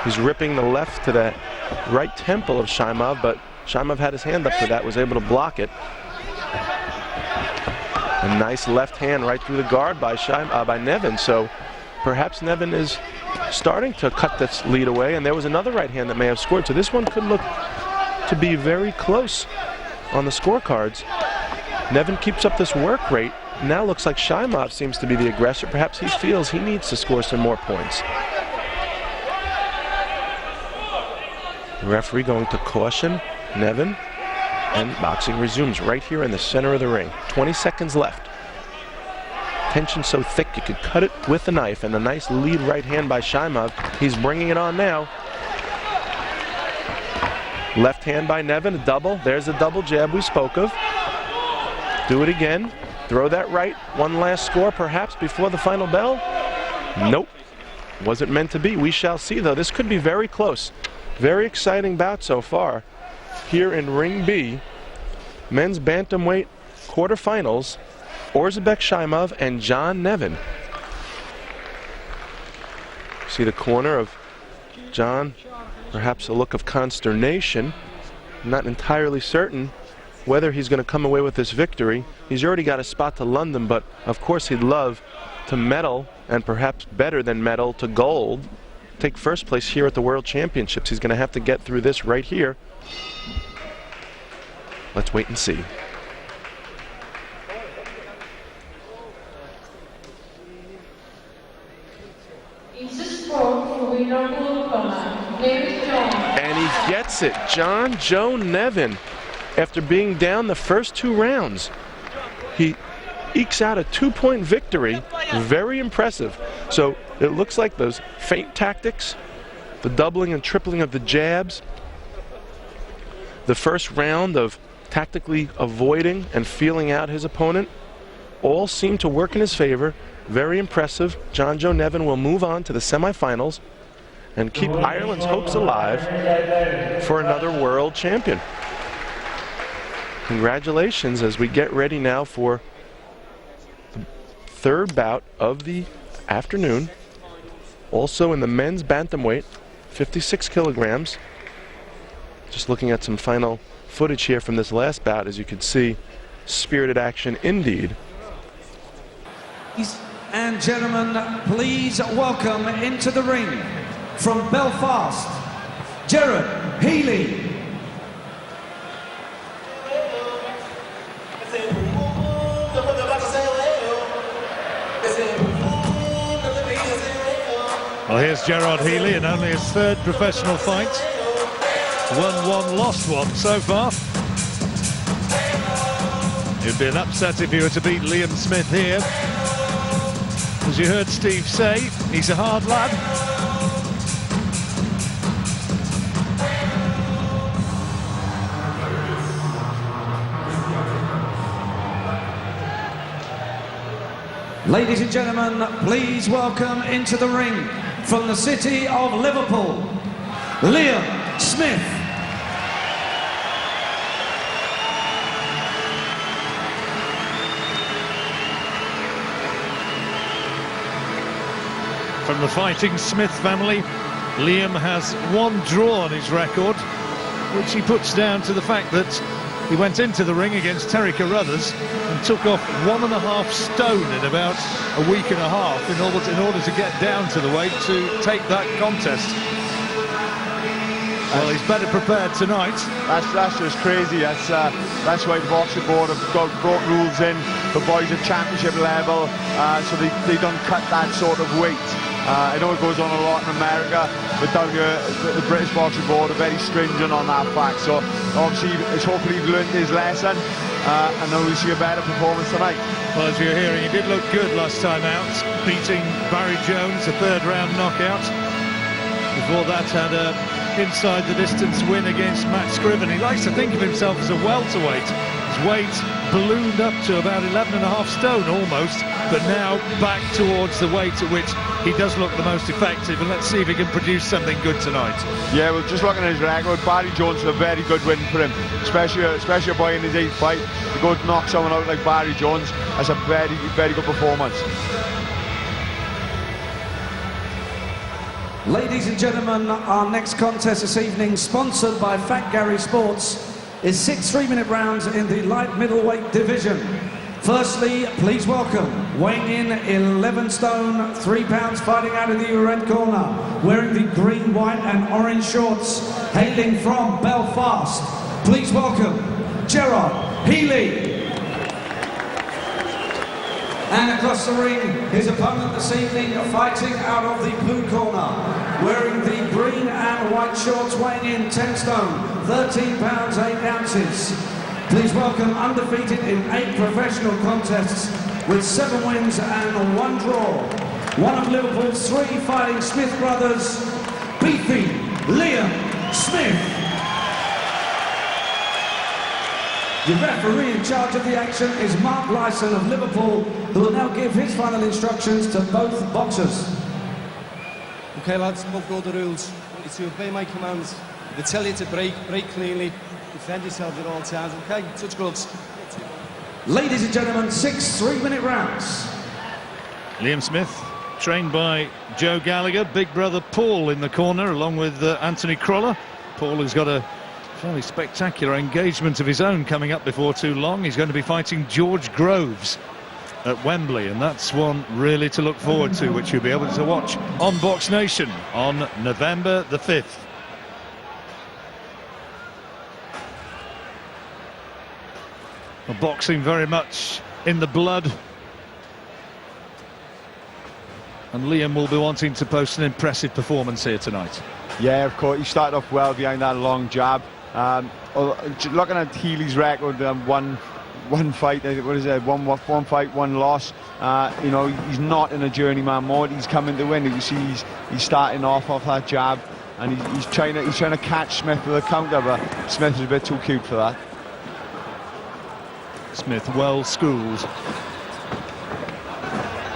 He's ripping the left to the right temple of Shaimov, but Shaimov had his hand up for that, was able to block it. A nice left hand right through the guard by Nevin. So perhaps Nevin is starting to cut this lead away, and there was another right hand that may have scored. So this one could look to be very close on the scorecards. Nevin keeps up this work rate. Now looks like Shaimov seems to be the aggressor. Perhaps he feels he needs to score some more points. The referee going to caution Nevin, and boxing resumes right here in the center of the ring. 20 seconds left. Tension so thick you could cut it with a knife, and a nice lead right hand by Shaimov. He's bringing it on now. Left hand by Nevin, a double. There's the double jab we spoke of. Do it again. Throw that right. One last score perhaps before the final bell. Nope. Wasn't meant to be. We shall see though. This could be very close. Very exciting bout so far here in Ring B. Men's bantamweight quarterfinals. Orzabek Shaimov and John Nevin. See the corner of John. Perhaps a look of consternation. Not entirely certain whether he's going to come away with this victory. He's already got a spot to London, but of course he'd love to medal, and perhaps better than medal, to gold. Take first place here at the World Championships. He's going to have to get through this right here. Let's wait and see. And he gets it. John Joe Nevin, after being down the first 2 rounds, he ekes out a 2-point victory. Very impressive. So it looks like those feint tactics, the doubling and tripling of the jabs, the first round of tactically avoiding and feeling out his opponent, all seem to work in his favor. Very impressive. John Joe Nevin will move on to the semifinals and keep Ireland's hopes alive for another world champion. Congratulations as we get ready now for the third bout of the afternoon. Also in the men's bantamweight, 56 kilograms. Just looking at some final footage here from this last bout, as you can see, spirited action indeed. Ladies and gentlemen, please welcome into the ring from Belfast, Gerard Healy. Well, here's Gerard Healy in only his 3rd professional fight. Won 1, lost 1 so far. It'd be an upset if he were to beat Liam Smith here. As you heard Steve say, he's a hard lad. Ladies and gentlemen, please welcome into the ring from the city of Liverpool, Liam Smith. From the Fighting Smith family, Liam has 1 draw on his record, which he puts down to the fact that he went into the ring against Terry Carruthers and took off 1.5 stone in about a week and a half in order to get down to the weight to take that contest. Well, he's better prepared tonight. That's just crazy. That's why the boxing board have brought rules in for boys at championship level, so they don't cut that sort of weight. I know it goes on a lot in America, but down here the British Boxing Board are very stringent on that fact. So obviously, hopefully he's learned his lesson, and now we'll see a better performance tonight. Well, as you're hearing, he did look good last time out, beating Barry Jones, a 3rd round knockout. Before that, had a inside the distance win against Matt Scriven. He likes to think of himself as a welterweight. His weight ballooned up to about 11.5 stone almost, but now back towards the weight at which he does look the most effective, and let's see if he can produce something good tonight. Yeah, well, just looking at his record, Barry Jones is a very good win for him, especially a boy in his 8th fight. To go to knock someone out like Barry Jones, that's a very, very good performance. Ladies and gentlemen, our next contest this evening, sponsored by Fat Gary Sports, is 6 3-minute rounds in the light middleweight division. Firstly, please welcome, weighing in 11 stone, 3 pounds, fighting out of the red corner, wearing the green, white and orange shorts, hailing from Belfast. Please welcome, Gerard Healy. And across the ring, his opponent this evening, fighting out of the blue corner, wearing the green and white shorts, weighing in 10 stone, 13 pounds, 8 ounces. Please welcome, undefeated in 8 professional contests, with 7 wins and 1 draw, one of Liverpool's 3 fighting Smith brothers, Beefy Liam Smith. The referee in charge of the action is Mark Lyson of Liverpool, who will now give his final instructions to both boxers. Okay lads, above go the rules. It's to obey my commands. If I tell you to break cleanly, defend yourselves at all times, okay? Touch gloves. Ladies and gentlemen, 6 3-minute rounds. Liam Smith, trained by Joe Gallagher, big brother Paul in the corner, along with Anthony Crolla. Paul has got a fairly spectacular engagement of his own coming up before too long. He's going to be fighting George Groves at Wembley, and that's one really to look forward to, which you'll be able to watch on Box Nation on November the 5th. Well, boxing very much in the blood, and Liam will be wanting to post an impressive performance here tonight. Yeah, of course, he started off well behind that long jab. Looking at Healy's record, one fight, what is it, one fight, 1 loss. You know, he's not in a journeyman mode. He's coming to win. You see, he's starting off that jab, and he's trying to catch Smith with a counter, but Smith is a bit too cute for that. Smith well schooled.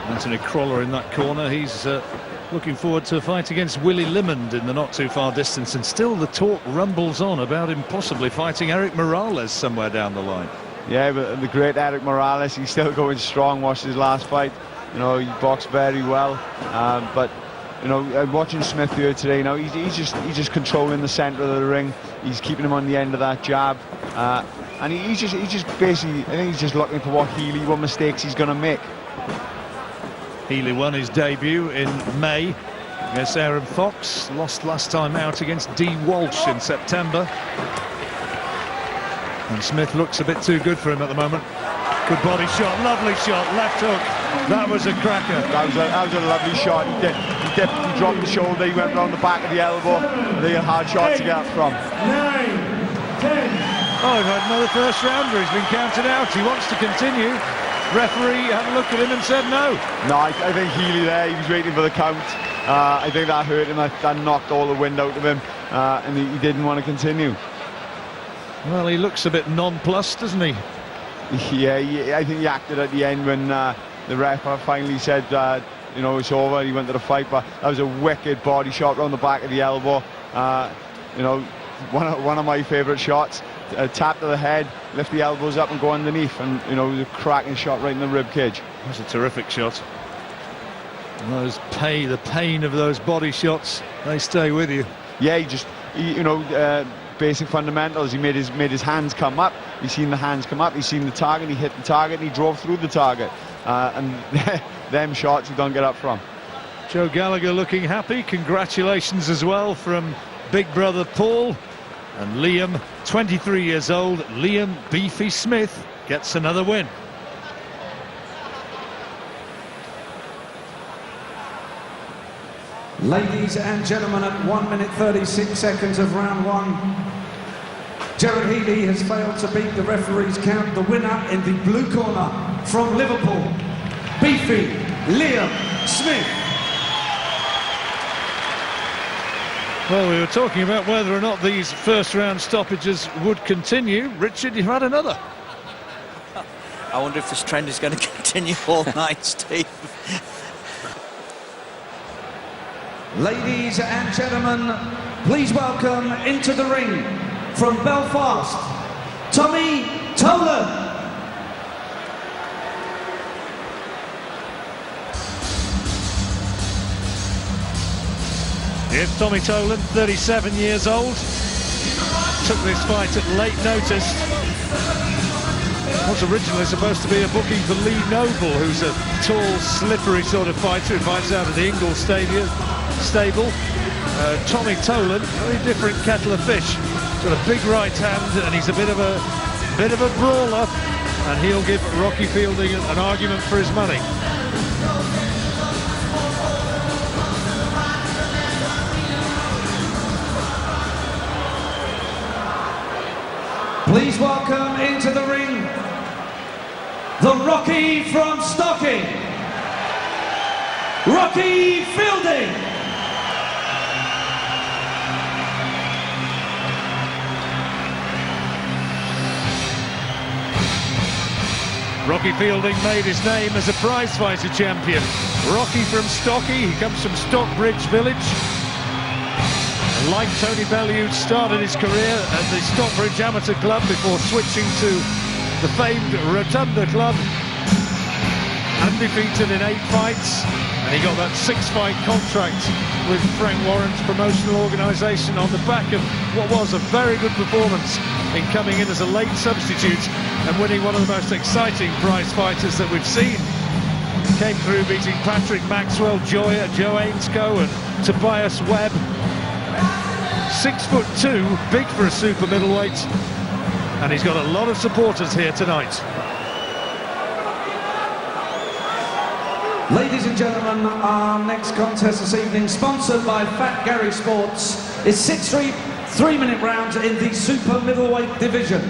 Anthony Crolla in that corner. He's looking forward to a fight against Willie Limond in the not too far distance, and still the talk rumbles on about him possibly fighting Eric Morales somewhere down the line. Yeah, but the great Eric Morales, he's still going strong. Watched his last fight, you know, he boxed very well, but you know, watching Smith here today, you know, he's just controlling the centre of the ring. He's keeping him on the end of that jab, and he's just basically, I think he's just looking for what mistakes he's going to make. Healy won his debut in May against Aaron Fox, lost last time out against D. Walsh in September. And Smith looks a bit too good for him at the moment. Good body shot, lovely shot, left hook. That was a cracker. That was a lovely shot. He dropped the shoulder, he went round the back of the elbow. They had hard shot to get up from. 9, 10. Oh, we've had another first rounder. He's been counted out. He wants to continue. Referee had a look at him and said no. No, I think Healy there, he was waiting for the count. I think that hurt him, that knocked all the wind out of him, and he didn't want to continue. Well, he looks a bit nonplussed, doesn't he? Yeah, I think he acted at the end when the ref finally said, you know, it's over, he went to the fight, but that was a wicked body shot round the back of the elbow. You know, one of my favourite shots. A tap to the head, lift the elbows up and go underneath, and you know, the cracking shot right in the rib cage. That's a terrific shot. And the pain of those body shots, they stay with you. Yeah, you know, basic fundamentals. He made his hands come up. He's seen the hands come up. He's seen the target. He hit the target. And he drove through the target. And them shots you don't get up from. Joe Gallagher looking happy. Congratulations as well from big brother Paul. And Liam, 23 years old, Liam Beefy Smith gets another win. Ladies and gentlemen, at 1 minute 36 seconds of round 1, Gerard Healy has failed to beat the referee's count. The winner in the blue corner from Liverpool, Beefy Liam Smith. Well, we were talking about whether or not these first round stoppages would continue. Richard, you've had another. I wonder if this trend is going to continue all night, Steve. Ladies and gentlemen, please welcome into the ring from Belfast, Tommy Tolan. Here's Tommy Tolan, 37 years old. Took this fight at late notice. was originally supposed to be a booking for Lee Noble, who's a tall, slippery sort of fighter who fights out of the Ingle stable. Tommy Tolan, very different kettle of fish. He's got a big right hand, and he's a bit of a brawler, and he'll give Rocky Fielding an argument for his money. Please welcome into the ring the Rocky from Stocking, Rocky Fielding. Rocky Fielding made his name as a prizefighter champion. Rocky from Stocky, he comes from Stockbridge Village. And like Tony Bellew, started his career at the Stockbridge Amateur Club before switching to the famed Rotunda Club. Undefeated in 8 fights, and he got that 6-fight contract with Frank Warren's promotional organisation on the back of what was a very good performance in coming in as a late substitute and winning one of the most exciting prize fighters that we've seen. Came through beating Patrick Maxwell, Joe Ainscoe and Tobias Webb. 6'2", big for a super middleweight, and he's got a lot of supporters here tonight. Ladies and gentlemen, our next contest this evening, sponsored by Fat Gary Sports, is 6 3-minute rounds in the super middleweight division.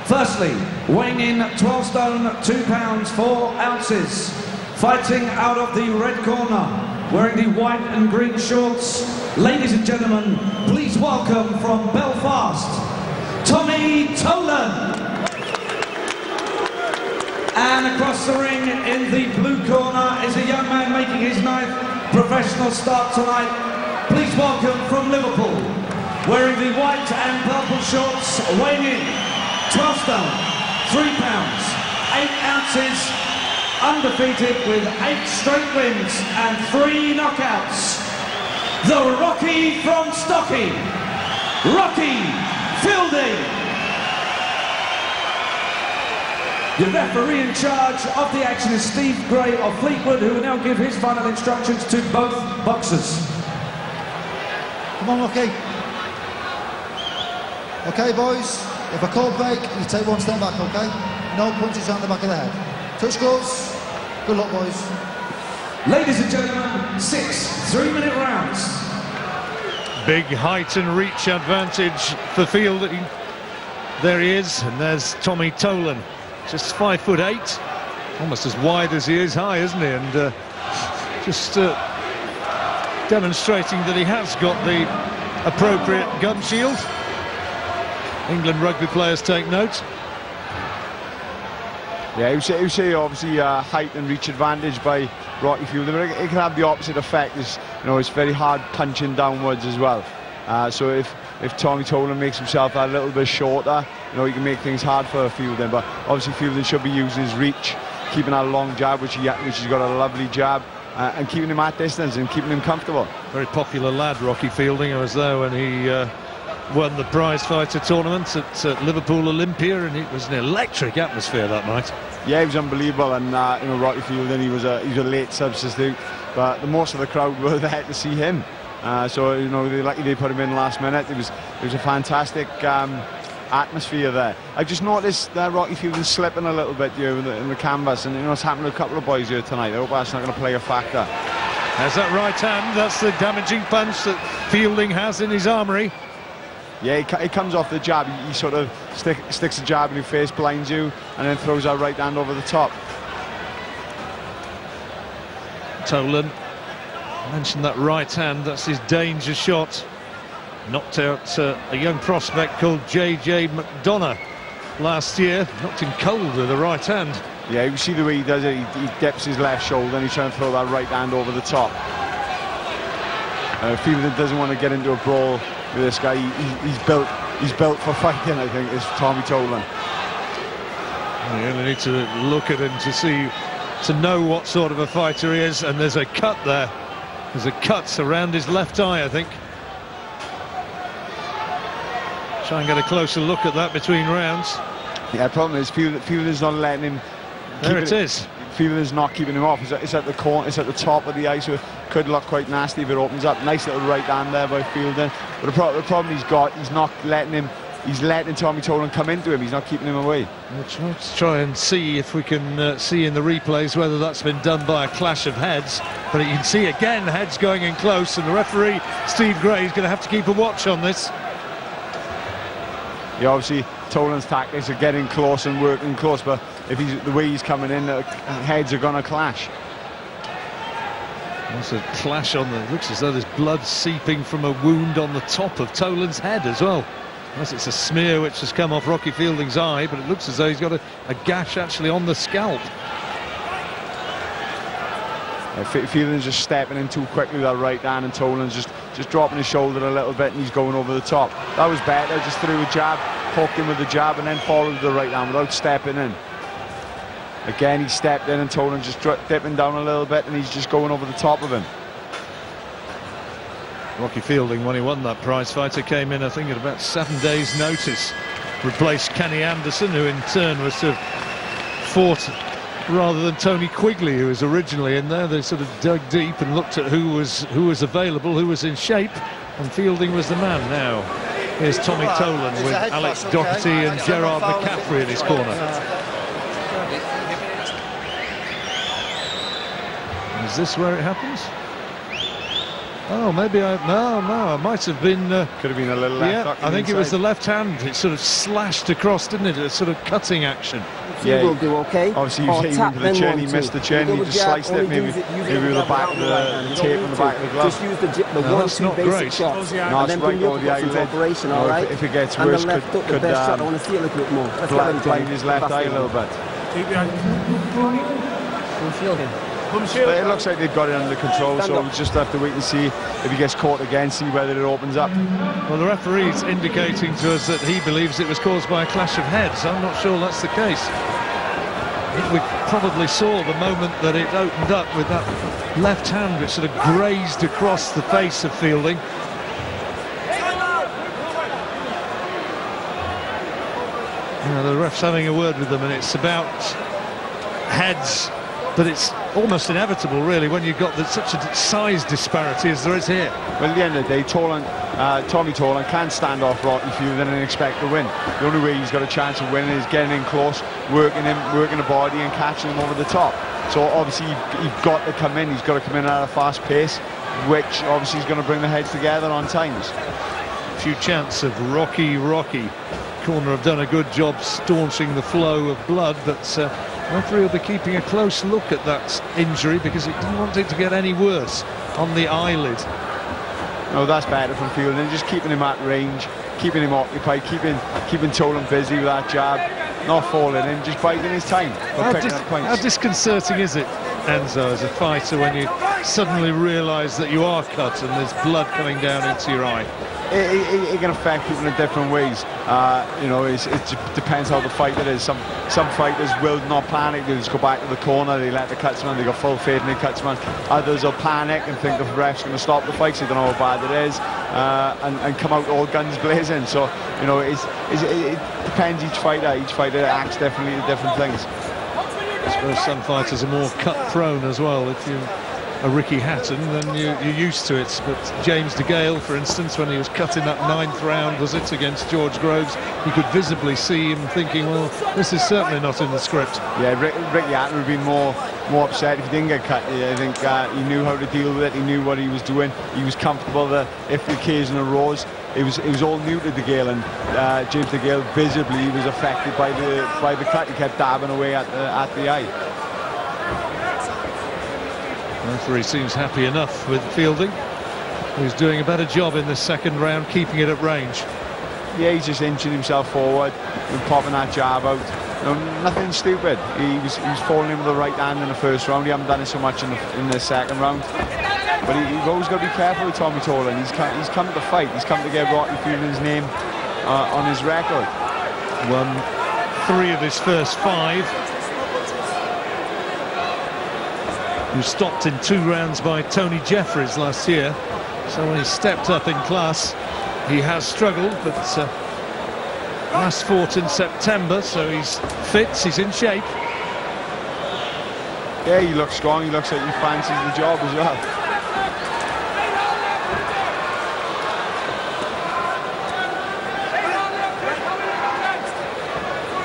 Firstly, weighing in 12 stone, 2 pounds, 4 ounces, fighting out of the red corner, wearing the white and green shorts. Ladies and gentlemen, please welcome from Belfast, Tommy Tolan. And across the ring in the blue corner is a young man making his 9th professional start tonight. Please welcome from Liverpool, wearing the white and purple shorts, weighing in 12 stone, 3 pounds, 8 ounces, undefeated with 8 straight wins and 3 knockouts, the Rocky from Stocky, Rocky Fielding. The referee in charge of the action is Steve Gray of Fleetwood, who will now give his final instructions to both boxers. Come on, Rocky. Okay, boys, if I call break, you take 1 step back, okay? No punches around the back of the head. Touch gloves. Good luck, boys. Ladies and gentlemen, 6 3-minute rounds. Big height and reach advantage for Fielding. There he is, and there's Tommy Tolan. Just 5'8", almost as wide as he is high, isn't he? And just demonstrating that he has got the appropriate gun shield. England rugby players take note. Yeah, you say obviously height and reach advantage by Rocky Fielding, but it can have the opposite effect. It's very hard punching downwards as well. So if Tommy Tolan makes himself a little bit shorter, he can make things hard for Fielding. But obviously Fielding should be using his reach, keeping that long jab, which he's got a lovely jab, and keeping him at distance and keeping him comfortable. Very popular lad, Rocky Fielding. I was there when he won the prize fighter tournament at Liverpool Olympia, and it was an electric atmosphere that night. Yeah, he was unbelievable, and Rocky Fielding, he was a late substitute, but most of the crowd were there to see him. So they put him in last minute. It was a fantastic atmosphere there. I just noticed that Rocky Fielding slipping a little bit here in the canvas, and it's happened to a couple of boys here tonight. I hope that's not going to play a factor. There's that right hand. That's the damaging punch that Fielding has in his armoury. Yeah, he comes off the jab. He sort of sticks a jab in your face, blinds you, and then throws that right hand over the top. Tolan mentioned that right hand. That's his danger shot. Knocked out a young prospect called J.J. McDonough last year. Knocked him cold with the right hand. Yeah, you see the way he does it. He dips his left shoulder and he's trying to throw that right hand over the top. Fielding doesn't want to get into a brawl with this guy. He's built for fighting, I think, is Tommy Tolan. Yeah, they need to look at him to know what sort of a fighter he is, and there's a cut there. There's a cut around his left eye, I think. Try and get a closer look at that between rounds. Yeah, the problem is Fielding's not letting him. There it is. Fielding's not keeping him off. It's at the corner. It's at the top of the ice. So it could look quite nasty if it opens up. Nice little right hand there by Fielding. But the problem he's got, he's not letting him. He's letting Tommy Tolan come into him. He's not keeping him away. Let's try and see if we can see in the replays whether that's been done by a clash of heads. But you can see again heads going in close, and the referee Steve Gray is going to have to keep a watch on this. Yeah, obviously Tolan's tactics are getting close and working close, but if the way he's coming in, heads are going to clash. There's a clash on the. Looks as though there's blood seeping from a wound on the top of Tolan's head as well. Unless it's a smear which has come off Rocky Fielding's eye, but it looks as though he's got a gash actually on the scalp. Fielding's just stepping in too quickly with that right hand, and Tolan's just dropping his shoulder a little bit, and he's going over the top. That was better. Just threw a jab, hooked him with the jab, and then followed with the right hand without stepping in. Again, he stepped in, and Tolan just dipping down a little bit, and he's just going over the top of him. Rocky Fielding, when he won that prize fighter, came in, I think, at about 7 days' notice. Replaced Kenny Anderson, who in turn was to have fought rather than Tony Quigley, who was originally in there. They sort of dug deep and looked at who was available, who was in shape, and Fielding was the man. Now here's Tommy Tolan with Alex Doherty and Gerard McCaffrey in his corner. Is this where it happens? Oh, maybe I might have been. Could have been a little left. Yeah, I think it was the left hand. It sort of slashed across, didn't it? A sort of cutting action. Yeah, will do okay. Obviously, he was aiming for the chin. He missed the chin. He just sliced it. Maybe with the back of the tape on the back of the glove. Just use the no, that's not great. Shots, no, it's right over the eyelid. If it gets worse, could I want to see a little bit more. blind his left eye a little bit. But it looks like they've got it under control, so we'll just have to wait and see if he gets caught again, see whether it opens up. Well, the referee's indicating to us that he believes it was caused by a clash of heads. I'm not sure that's the case. We probably saw the moment that it opened up with that left hand which sort of grazed across the face of Fielding. Now, the ref's having a word with them, and it's about heads. But it's almost inevitable, really, when you've got such a size disparity as there is here. Well, at the end of the day, Tommy Tolan can't stand off Rocky Fielding and expect to win. The only way he's got a chance of winning is getting in close, working the body and catching him over the top. So obviously you've got to come in. He's got to come in at a fast pace, which obviously is going to bring the heads together on times. Few chance of Rocky. Corner have done a good job staunching the flow of blood, but referee will be keeping a close look at that injury because he didn't want it to get any worse on the eyelid. No, that's better from Fielding, just keeping him at range, keeping him occupied, keeping Tolan busy with that jab, not falling in, just biding his time. How disconcerting is it, Enzo, as a fighter, when you suddenly realise that you are cut and there's blood coming down into your eye? It can affect people in different ways. It depends how the fighter is. Some fighters will not panic. They just go back to the corner. They let the cutsman. They got full faith in the cutsman. Others will panic and think the ref's going to stop the fight. So they don't know how bad it is, and come out all guns blazing. So it depends each fighter. Each fighter acts differently to different things. I suppose some fighters are more cut prone as well. If you a Ricky Hatton, then you're used to it. But James DeGale, for instance, when he was cut in that 9th round, was it, against George Groves, you could visibly see him thinking, well, this is certainly not in the script. Yeah, Ricky Hatton would be more upset if he didn't get cut. I think he knew how to deal with it. He knew what he was doing. He was comfortable that if the occasion arose, it was all new to DeGale, and James DeGale visibly was affected by the cut. He kept dabbing away at the eye. The referee seems happy enough with Fielding, who's doing a better job in the second round, keeping it at range. Yeah, he's just inching himself forward and popping that jab out. Nothing stupid. He was falling in with the right hand in the first round. He hasn't done it so much in the second round. But you've always got to be careful with Tommy Tolan. He's come to fight. He's come to get Rocky Fielding's name on his record. Won 3 of his first 5. He was stopped in 2 rounds by Tony Jeffries last year. So when he stepped up in class, he has struggled, but Last fought in September, so he's fit, he's in shape. Yeah, he looks strong, he looks like he fancies the job as well.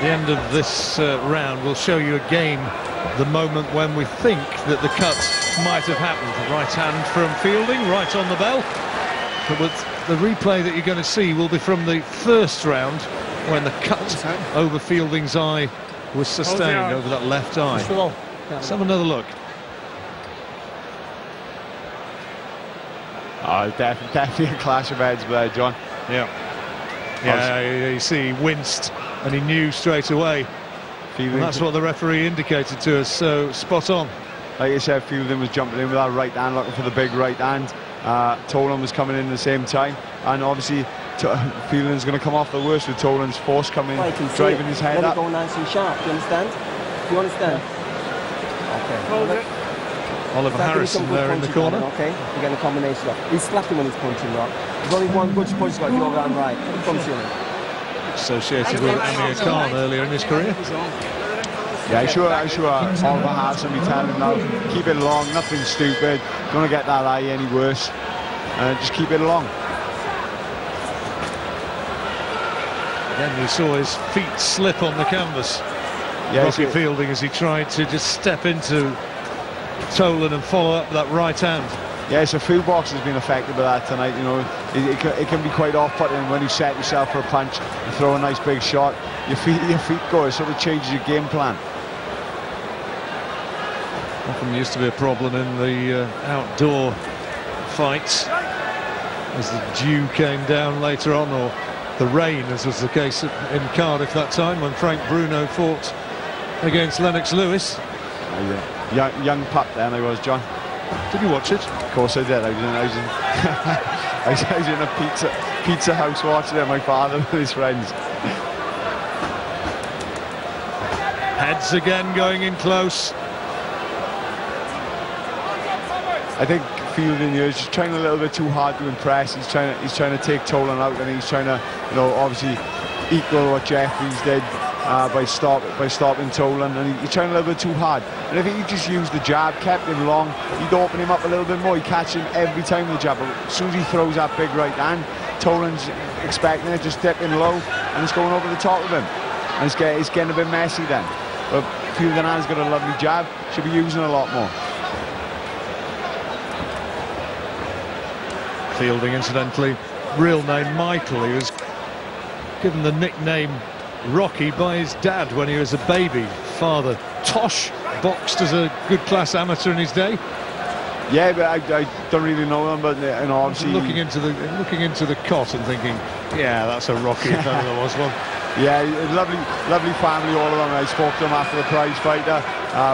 The end of this round will show you again the moment when we think that the cut might have happened. The right hand from Fielding, right on the bell. But the replay that you're going to see will be from the first round, when the cut over Fielding's eye was sustained over that left eye. Let's have another look. Oh, definitely a clash of heads there, John. Yeah. Yeah, you see, he winced and he knew straight away. And that's what the referee indicated to us, so spot on. Like I said, Fielding was jumping in with that right hand, looking for the big right hand. Tolan was coming in at the same time, and obviously Fielding's going to come off the worst with Tolan's force coming, driving his head up. Let it go nice and sharp, do you understand? Do you understand? Okay. Oliver Harrison there in the corner. Okay, you're getting a combination of. He's slapping when he's punching, Rock. There's only one good punch got if you're around right. Punching. Associated with Amir Khan earlier in his career. Yeah, I'm sure Oliver Harrison will be telling him now, keep it long, nothing stupid, don't want to get that eye any worse, just keep it long. Again, we saw his feet slip on the canvas. Yeah, Rocky Fielding, as he tried to just step into Tolan and follow up that right hand. Yeah, so full box has been affected by that tonight. You know, it can be quite off-putting when you set yourself for a punch and throw a nice big shot. Your feet go, it sort of changes your game plan. Often used to be a problem in the outdoor fights, as the dew came down later on, or the rain, as was the case in Cardiff that time when Frank Bruno fought against Lennox Lewis. Young pup then I was, John. Did you watch it? Of course I did. I was in a pizza house watching it, my father and his friends. Heads again going in close. I think Fielding here is just trying a little bit too hard to impress. He's trying to take Tolan out, and he's trying to, you know, obviously equal what Jeffries did by stopping Tolan, and he's trying a little bit too hard. And I think he just used the jab, kept him long, he'd open him up a little bit more. He'd catch him every time with the jab. But as soon as he throws that big right hand, Tolan's expecting it, just dipping low, and it's going over the top of him. And it's getting a bit messy then. But Fielding has got a lovely jab, should be using it a lot more. Fielding, incidentally, real name Michael. He was given the nickname Rocky by his dad when he was a baby. Father Tosh boxed as a good class amateur in his day. Yeah, but I don't really know him, but you know, obviously looking into the cot and thinking, yeah, that's a Rocky if ever there was one. Yeah, lovely family, all of them. I spoke to them after the prize fighter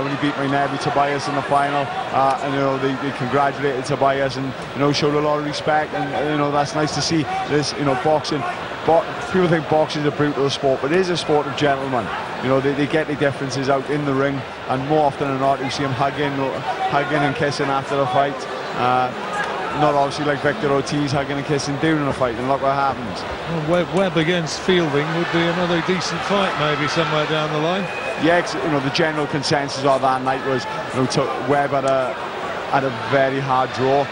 when he beat my nephew Tobias in the final, and you know they congratulated Tobias and you know showed a lot of respect, and you know that's nice to see. This, you know, boxing. People think boxing is a brutal sport, but it is a sport of gentlemen. You know, they get the differences out in the ring, and more often than not, you see them hugging and kissing after the fight. Not obviously like Victor Ortiz hugging and kissing during a fight, and look what happens. Well, Webb against Fielding would be another decent fight, maybe somewhere down the line. Yeah, you know, the general consensus of that night was, you know, Webb had a very hard draw.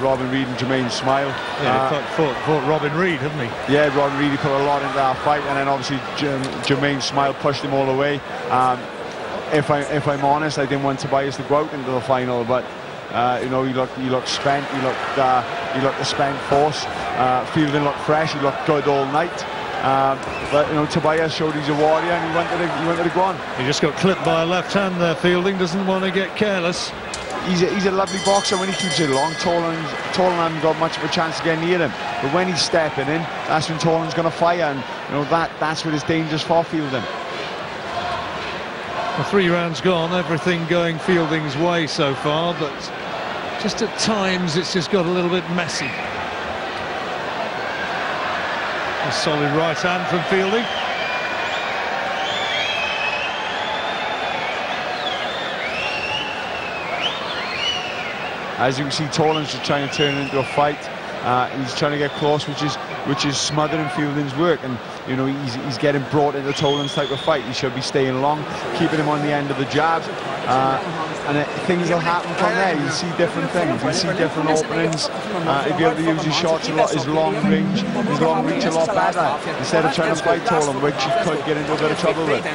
Robin Reid and Jermaine Smile. Yeah, fought Robin Reid, hadn't he? Yeah, Robin Reid put a lot into that fight, and then obviously Jermaine Smile pushed him all the way. If I'm honest, I didn't want Tobias to go out into the final, but you know, he looked spent. He looked a spent force. Fielding looked fresh. He looked good all night. But you know, Tobias showed he's a warrior, and he wanted to go on. He just got clipped by a left hand there. Fielding doesn't want to get careless. He's a lovely boxer when he keeps it long. Tolan hasn't got much of a chance to get near him. But when he's stepping in, that's when Tolan's going to fire, and you know that's what is dangerous for Fielding. Well, 3 rounds gone, everything going Fielding's way so far, but just at times it's just got a little bit messy. A solid right hand from Fielding. As you can see, Tolan's just trying to turn it into a fight. He's trying to get close, which is smothering Fielding's work, and you know he's getting brought into Tolan's type of fight. He should be staying long, keeping him on the end of the jab, and things will happen from there. You'll see different things, you'll see different openings. He'll be able to use his shots a lot, his long reach a lot better, instead of trying to fight Tolan, which he could get into a bit of trouble with.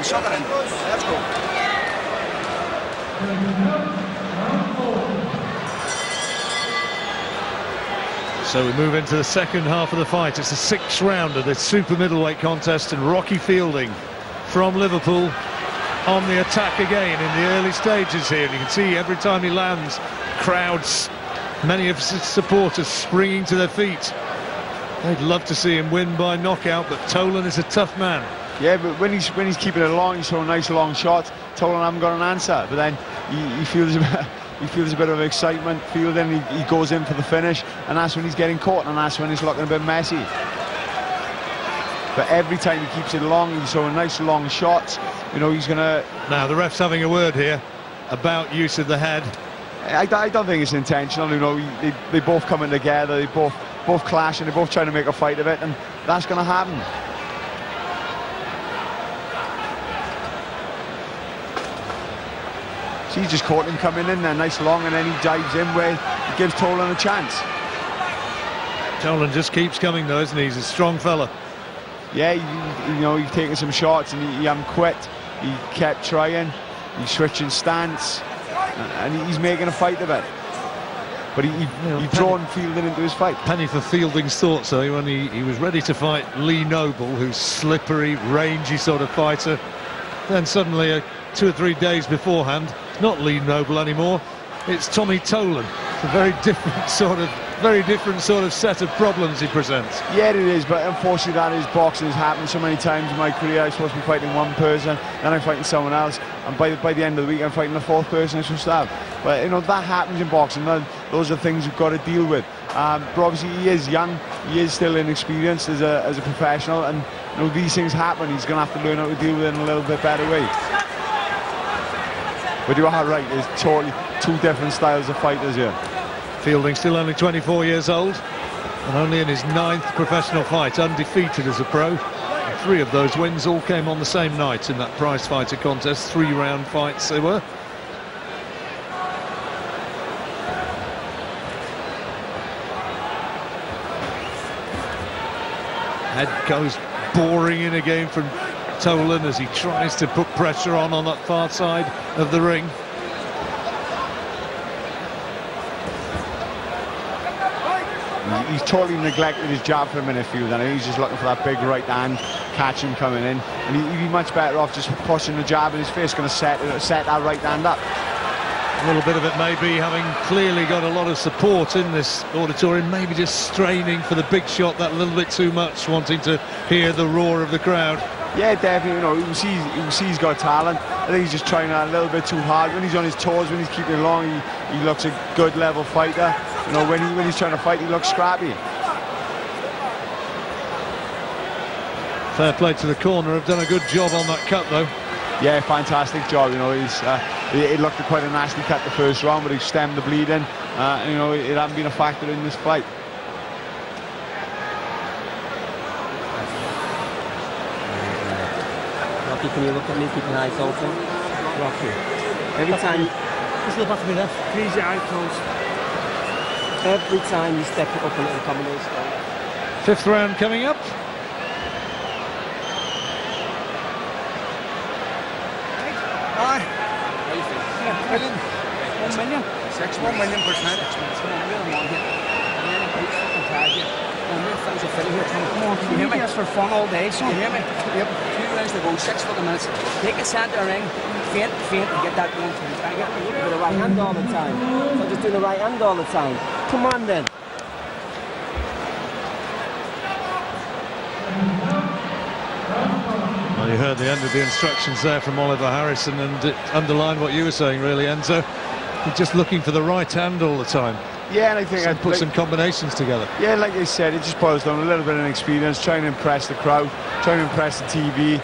So we move into the second half of the fight. It's the 6th round of the super middleweight contest, and Rocky Fielding from Liverpool on the attack again in the early stages here. And you can see every time he lands, crowds, many of his supporters springing to their feet. They'd love to see him win by knockout, but Tolan is a tough man. Yeah, but when he's keeping it long, he's throwing nice long shots. Tolan hasn't got an answer, but then he feels a bit of excitement. Fielding, he goes in for the finish, and that's when he's getting caught, and that's when it's looking a bit messy. But every time he keeps it long, he's throwing nice long shots. You know, he's gonna. Now the ref's having a word here about use of the head. I don't think it's intentional. You know, they both coming together. They both clashing. They're both trying to make a fight of it, and that's going to happen. So he's just caught him coming in there, nice long, and then he dives in where he gives Tolan a chance. Tolan just keeps coming though, isn't he? He's a strong fella. Yeah, you know, he's taking some shots and he hasn't quit. He kept trying. He's switching stance, and he's making a fight of it. But he drawn Fielding into his fight. Penny for Fielding's thoughts though, when he was ready to fight Lee Noble, who's slippery, rangy sort of fighter. Then suddenly, 2 or 3 days beforehand, not Lee Noble anymore, it's Tommy Tolan. It's a very different sort of set of problems he presents. Yeah, it is, but unfortunately that is boxing. Has happened so many times in my career. I'm supposed to be fighting one person, then I'm fighting someone else, and by the end of the week I'm fighting the 4th person I'm supposed to have. But you know, that happens in boxing. Those are things you've got to deal with. But obviously he is young, he is still inexperienced as a professional, and you know, these things happen. He's going to have to learn how to deal with it in a little bit better way. But you are right, there's totally 2 different styles of fighters here. Fielding still only 24 years old, and only in his 9th professional fight, undefeated as a pro. And 3 of those wins all came on the same night in that prize fighter contest. 3-round fights they were. Head goes boring in again from Tolan as he tries to put pressure on that far side of the ring. He's totally neglected his jab for a minute, Fielding. I think he's just looking for that big right hand, catch him coming in. And he'd be much better off just pushing the jab in his face, going to set that right hand up. A little bit of it may be having clearly got a lot of support in this auditorium, maybe just straining for the big shot that little bit too much, wanting to hear the roar of the crowd. Yeah, definitely. You know, you see he's got talent. I think he's just trying that a little bit too hard. When he's on his toes, when he's keeping it long, he looks a good level fighter. You know, when he's trying to fight, he looks scrappy. Fair play to the corner. Have done a good job on that cut, though. Yeah, fantastic job. You know, it looked quite a nasty cut the first round, but he stemmed the bleeding. You know, it hasn't been a factor in this fight. Rocky, can you look at me, keep your eyes open? Rocky, every time... Just look back to me left, please, your eyes closed. Every time you step it up a little combination. 5th round coming up. Aye. How do you feel? Yeah, brilliant. 1 million. 1 million %. 6 million. Come on, you hear me? Just for fun all day, son. You hear me? Yep. 2 rounds to go, 6 fucking minutes. Take a centre ring, feint, and get that going. I get the right hand all the time. So just do the right hand all the time. Come on then. Well, you heard the end of the instructions there from Oliver Harrison, and it underlined what you were saying, really, Enzo. You're just looking for the right hand all the time. Yeah, and I think I'd put some combinations together. Yeah, like I said, it just boils down to a little bit of experience, trying to impress the crowd, trying to impress the TV,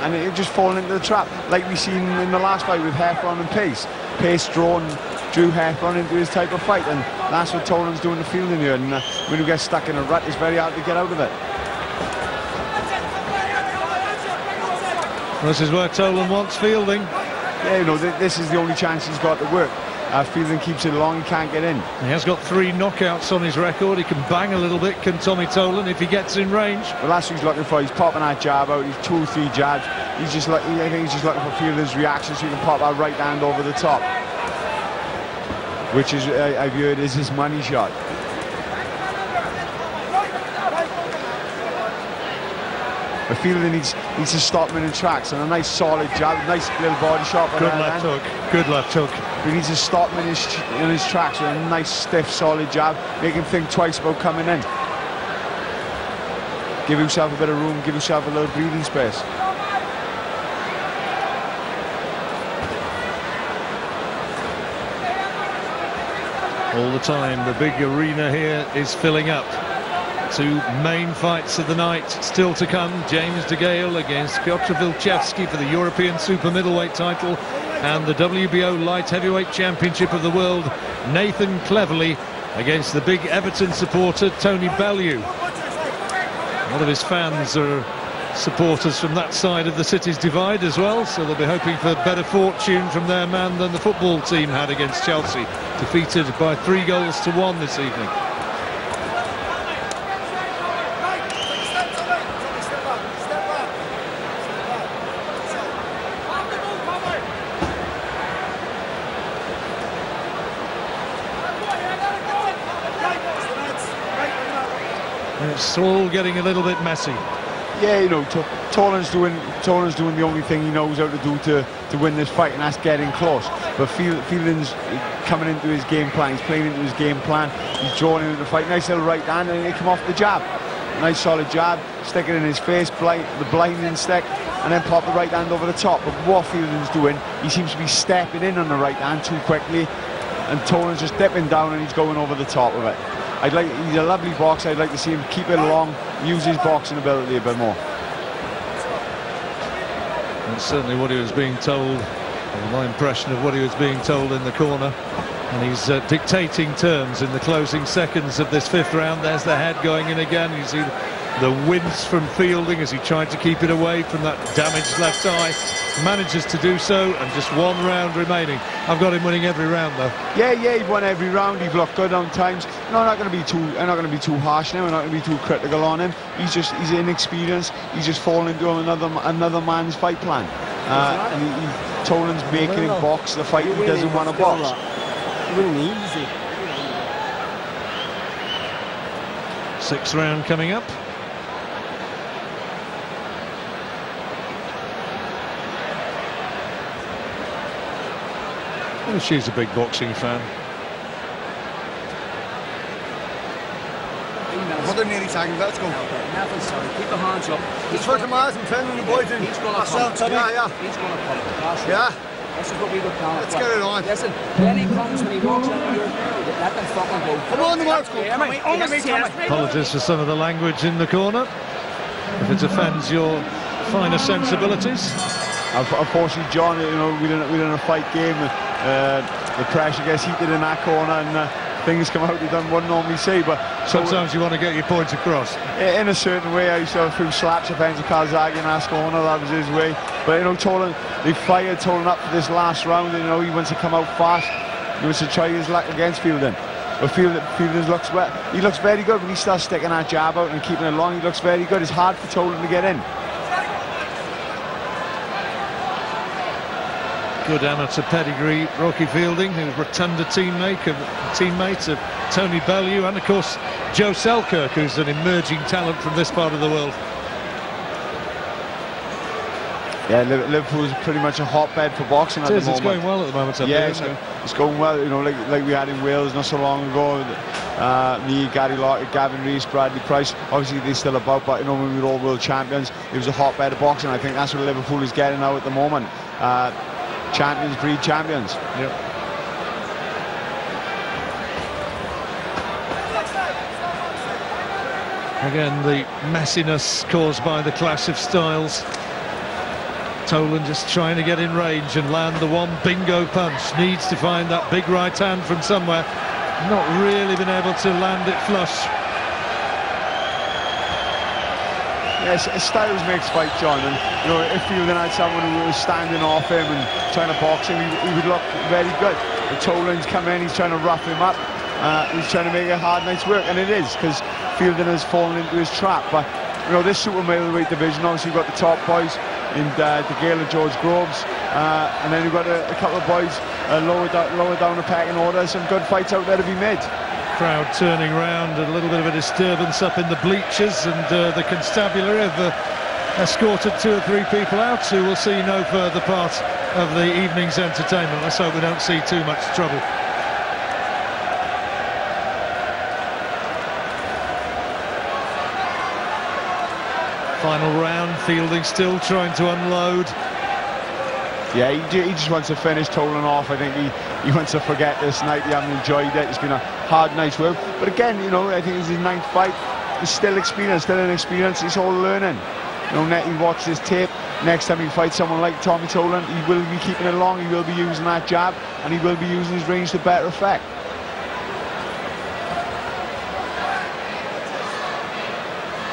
and it just falling into the trap, like we seen in the last fight with Heffron and Pace. Pace drawn Drew Heffron into his type of fight, and that's what Tolan's doing the fielding here. And when you get stuck in a rut, it's very hard to get out of it. This is where Tolan wants fielding. Yeah, you know, this is the only chance he's got to work. Fielding keeps it long, he can't get in. He has got 3 knockouts on his record. He can bang a little bit, can Tommy Tolan, if he gets in range. Well, that's what he's looking for. He's popping that jab out. He's 2 or 3 jabs. I think he's just looking for fielders' reaction so he can pop that right hand over the top, which is, I've heard, is his money shot. The fielder needs to stop him in tracks, and a nice solid jab, nice little body shot. Good left hook. Good left hook. He needs to stop him in his tracks with a nice stiff solid jab, make him think twice about coming in. Give himself a bit of room, give himself a little breathing space. All the time, the big arena here is filling up. 2 main fights of the night still to come. James de Gale against Piotr Wilczewski for the European Super Middleweight title, and the WBO Light Heavyweight Championship of the World, Nathan Cleverly against the big Everton supporter Tony Bellew. A lot of his fans are supporters from that side of the city's divide as well, so they'll be hoping for better fortune from their man than the football team had against Chelsea, defeated by 3-1 this evening. It's all getting a little bit messy. Yeah, you know, Tolan's doing the only thing he knows how to do to win this fight, and that's getting close. But Fielding's coming into his game plan. He's playing into his game plan. He's drawing into the fight. Nice little right hand, and he come off the jab. Nice solid jab, stick it in his face, the blinding stick, and then pop the right hand over the top. But what Fielding's doing, he seems to be stepping in on the right hand too quickly, and Tolan's just dipping down and he's going over the top of it. He's a lovely boxer. I'd like to see him keep it long, use his boxing ability a bit more. That's certainly what he was being told, or my impression of what he was being told in the corner. And he's dictating terms in the closing seconds of this 5th round. There's the head going in again. You see the wince from Fielding as he tried to keep it away from that damaged left eye. Manages to do so, and just 1 round remaining. I've got him winning every round though. Yeah, he won every round. He's looked good on times. No, I'm not going to be too harsh now. I'm not going to be too critical on him. He's inexperienced. He's just fallen into another man's fight plan. Tolan's making him box the fight he doesn't want to box. Winning easy. 6th round coming up. Well, she's a big boxing fan. They're nearly tagging. Let's go. Nothing, sorry. Keep the hands up. It's for Tomas and Fenn and the boys. He's going to come. He's going to come. Yeah. This is what we would call it. Let's get it on. Listen, when he comes, when he walks out here, let them fucking go. Come on, the marks go. Apologies for some of the language in the corner, if it offends your finer sensibilities. Unfortunately, John, you know, we're in a fight game. The pressure gets heated in that corner, and things come out you don't normally see. But sometimes you want to get your points across. In a certain way, I used to have a few slaps of Enzo Calzaghe in that corner. That was his way. But you know, Tolan, they fired Tolan up for this last round. And, you know, he wants to come out fast. He wants to try his luck against Fielding. But Fielding looks well. He looks very good when he starts sticking that jab out and keeping it long. He looks very good. It's hard for Tolan to get in. Good amateur pedigree, Rocky Fielding, who's Rotunda teammate of Tony Bellew, and of course Joe Selkirk, who's an emerging talent from this part of the world. Yeah, Liverpool's pretty much a hotbed for boxing at the moment. It's going well at the moment. Yeah, it's going well. You know, like we had in Wales not so long ago. Me, Gary Lockett, Gavin Rees, Bradley Price. Obviously, they're still about, but you know, when we were all world champions, it was a hotbed of boxing. I think that's what Liverpool is getting now at the moment. Champions breed champions. Yep. Again, the messiness caused by the clash of styles. Tolan just trying to get in range and land the one bingo punch. Needs to find that big right hand from somewhere. Not really been able to land it flush. Yes, styles makes fight, John, and you know, if Fielding had someone who was standing off him and trying to box him, he would look very good. But Tolan's come in, he's trying to rough him up, he's trying to make a hard night's work, and it is, because Fielding has fallen into his trap. But you know, this super middleweight division, obviously you've got the top boys in DeGale and George Groves, and then you've got a couple of boys lower down the pecking order. Some good fights out there to be made. Crowd turning round, a little bit of a disturbance up in the bleachers, and the constabulary have escorted 2 or 3 people out who will see no further part of the evening's entertainment. Let's hope we don't see too much trouble. Final round, Fielding still trying to unload. Yeah, he just wants to finish Tolan off. I think he wants to forget this night. He hasn't enjoyed it. It's been a hard night's work. But again, you know, I think it's his 9th fight. He's still experienced, still inexperienced. He's all learning. You know, he watch this tape. Next time he fights someone like Tommy Tolan, he will be keeping it long. He will be using that jab, and he will be using his range to better effect.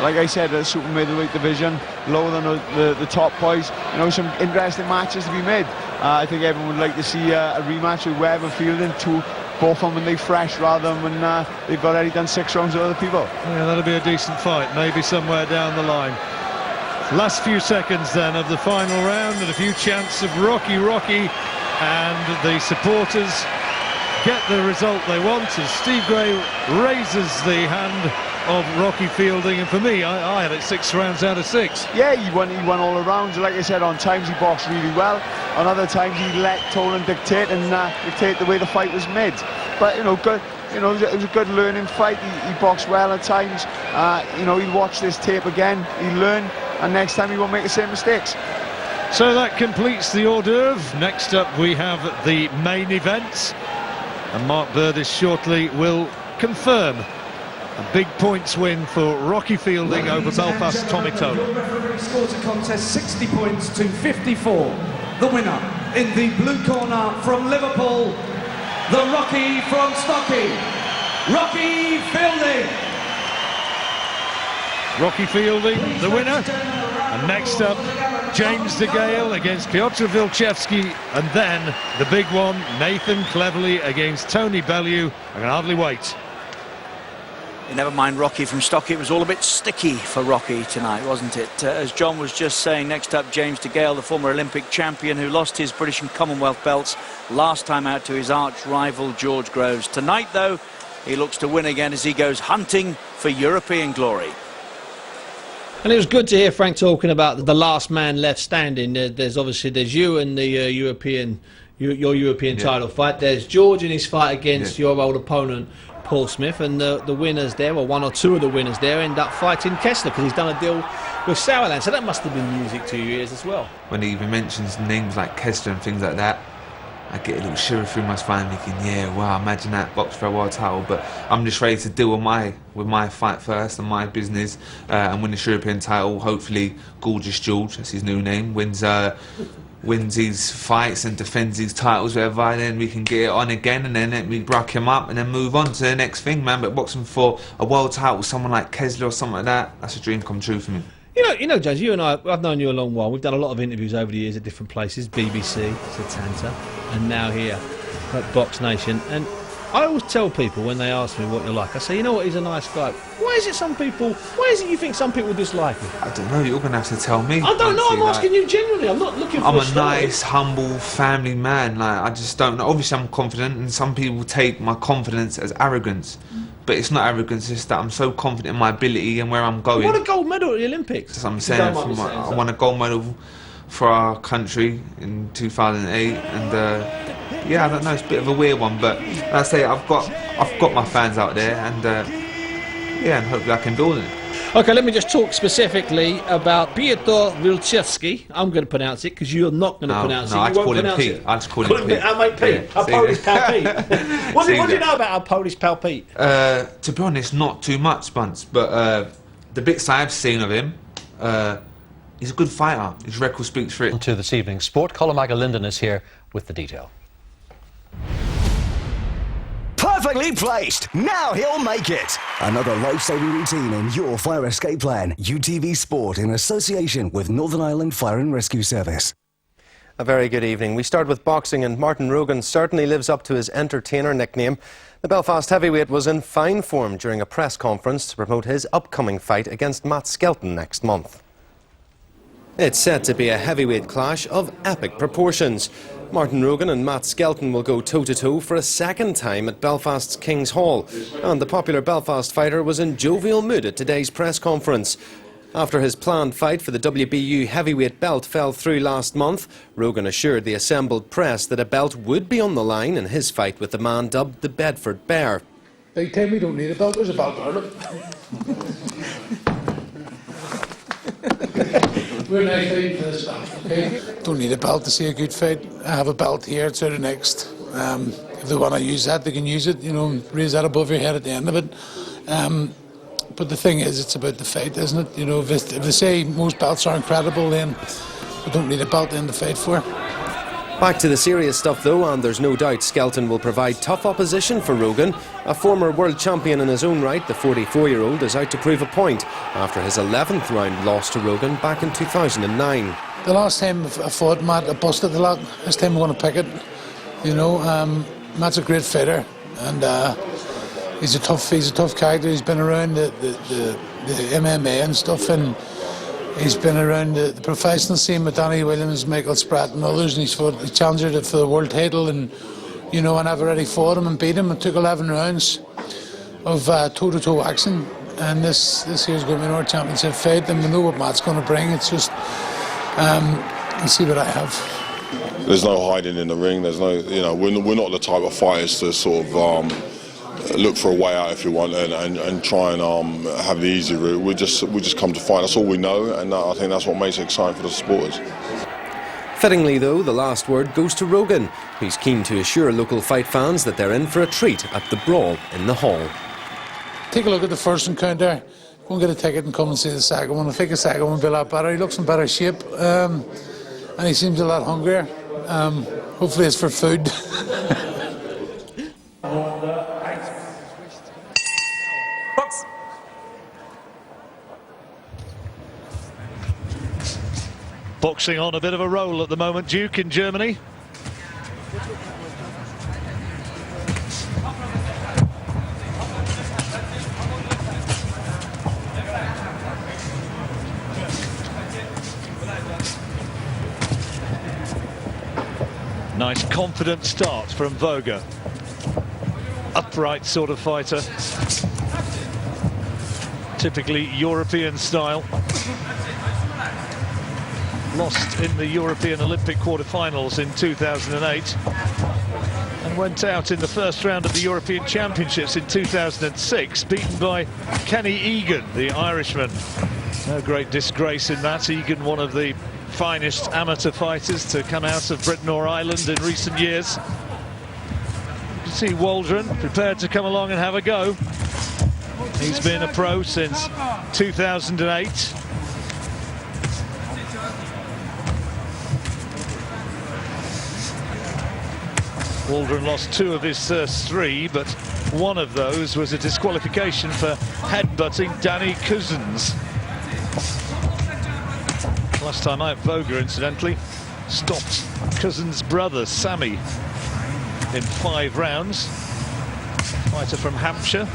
Like I said, the super middleweight division, lower than the top boys. You know, some interesting matches to be made. I think everyone would like to see a rematch with Webb and Fielding, both of them when they're fresh, rather than when they've already done 6 rounds with other people. Yeah, that'll be a decent fight, maybe somewhere down the line. Last few seconds then of the final round, and a few chants of Rocky, and the supporters get the result they want as Steve Gray raises the hand of Rocky Fielding, and for me, I had it 6 rounds out of 6. Yeah, he won all the rounds. Like I said, on times he boxed really well. On other times he let Tolan dictate the way the fight was made. But you know, good. You know, it was a good learning fight. He boxed well at times. You know, he'll watch this tape again. He'll learn, and next time he won't make the same mistakes. So that completes the hors d'oeuvre. Next up, we have the main event, and Mark Burdiss shortly will confirm a big points win for Rocky Fielding over Belfast Tommy Tolan. Scores a contest 60 points to 54. The winner in the blue corner from Liverpool, the Rocky from Stockey, Rocky Fielding. Rocky Fielding, the winner. And next up, James DeGale against Piotr Wilczewski, and then the big one, Nathan Cleverly against Tony Bellew. I can hardly wait. Never mind Rocky from Stockey, it was all a bit sticky for Rocky tonight, wasn't it? As John was just saying, next up James DeGale, the former Olympic champion who lost his British and Commonwealth belts last time out to his arch rival George Groves. Tonight though, he looks to win again as he goes hunting for European glory. And it was good to hear Frank talking about the last man left standing. There's you and the your European title fight. There's George in his fight against your old opponent Paul Smith, and the winners there, or 1 or 2 of the winners there, end up fighting Kessler because he's done a deal with Sauerland. So that must have been music to your ears as well. When he even mentions names like Kessler and things like that, I get a little shiver through my spine thinking, yeah, wow, imagine that, box for a world title. But I'm just ready to deal with my fight first and my business, and win the European title. Hopefully Gorgeous George, that's his new name, wins his fights and defends his titles, whatever, and then we can get it on again, and then we bruck him up and then move on to the next thing, man. But boxing for a world title, someone like Kessler or something like that, that's a dream come true for me. You know, James, you and I've known you a long while. We've done a lot of interviews over the years at different places, BBC, Setanta, and now here at Box Nation. And I always tell people when they ask me what you're like, I say, you know what, he's a nice guy. Why is it you think some people dislike him? I don't know, you're going to have to tell me. I don't know, I'm asking you genuinely, I'm not looking for I'm a a nice, humble, family man. Like, I just don't know. Obviously I'm confident, and some people take my confidence as arrogance. But it's not arrogance, it's that I'm so confident in my ability and where I'm going. You won a gold medal at the Olympics. That's what I'm saying. I won a gold medal for our country in 2008, and yeah, I don't know, it's a bit of a weird one, but like I say, I've got my fans out there, and yeah, and hopefully I can build it. Okay, let me just talk specifically about Piotr Wilczewski. I'm going to pronounce it because you're not going to pronounce it. No, I just call him Pete. I just call him Pete. Our mate Pete, our Polish pal Pete. What do you know about our Polish pal Pete? To be honest, not too much, Bunce, but the bits I've seen of him, he's a good fighter. His record speaks for it. To this evening's sport, Colin Linden is here with the detail. Perfectly placed. Now he'll make it. Another life-saving routine in your fire escape plan. UTV Sport in association with Northern Ireland Fire and Rescue Service. A very good evening. We start with boxing, and Martin Rogan certainly lives up to his entertainer nickname. The Belfast heavyweight was in fine form during a press conference to promote his upcoming fight against Matt Skelton next month. It's set to be a heavyweight clash of epic proportions. Martin Rogan and Matt Skelton will go toe-to-toe for a second time at Belfast's King's Hall, and the popular Belfast fighter was in jovial mood at today's press conference. After his planned fight for the WBU heavyweight belt fell through last month, Rogan assured the assembled press that a belt would be on the line in his fight with the man dubbed the Bedford Bear. They tell me we don't need a belt, there's a belt early. We're nice fighting for this belt, okay? Don't need a belt to see a good fight. I have a belt here, it's out of next. If they want to use that, they can use it, you know, raise that above your head at the end of it. But the thing is, it's about the fight, isn't it? You know, if they say most belts are incredible, then we don't need a belt then to fight for. Back to the serious stuff though, and there's no doubt Skelton will provide tough opposition for Rogan. A former world champion in his own right, the 44-year-old is out to prove a point after his 11th round loss to Rogan back in 2009. The last time I fought Matt, I busted the lock. This time I'm going to pick it. You know, Matt's a great fighter, and he's a tough character. He's been around the MMA and stuff, and he's been around the professional scene with Danny Williams, Michael Spratt and others, and he's challenged for the world title, and you know, and I've already fought him and beat him. It took 11 rounds of toe-to-toe action, and this here's going to be an World Championship fight, and we know what Matt's going to bring. It's just, let's see what I have. There's no hiding in the ring. There's no, you know, we're not the type of fighters to sort of look for a way out, if you want, and try and have the easy route. We just come to fight. That's all we know, and I think that's what makes it exciting for the supporters. Fittingly though, the last word goes to Rogan, who's keen to assure local fight fans that they're in for a treat at the brawl in the hall. Take a look at the first encounter, go and get a ticket and come and see the second one. I think the second one will be a lot better. He looks in better shape, and he seems a lot hungrier. Hopefully it's for food. Boxing on a bit of a roll at the moment, Duke in Germany. Nice confident start from Voga. Upright sort of fighter. Typically European style. Lost in the European Olympic quarter-finals in 2008 and went out in the first round of the European Championships in 2006, beaten by Kenny Egan, the Irishman. No great disgrace in that. Egan, one of the finest amateur fighters to come out of Britain or Ireland in recent years. You can see Waldron prepared to come along and have a go. He's been a pro since 2008. Waldron lost 2 of his first 3, but one of those was a disqualification for headbutting Danny Cousins. Last time out, Voga, incidentally, stopped Cousins' brother, Sammy, in 5 rounds. Fighter from Hampshire.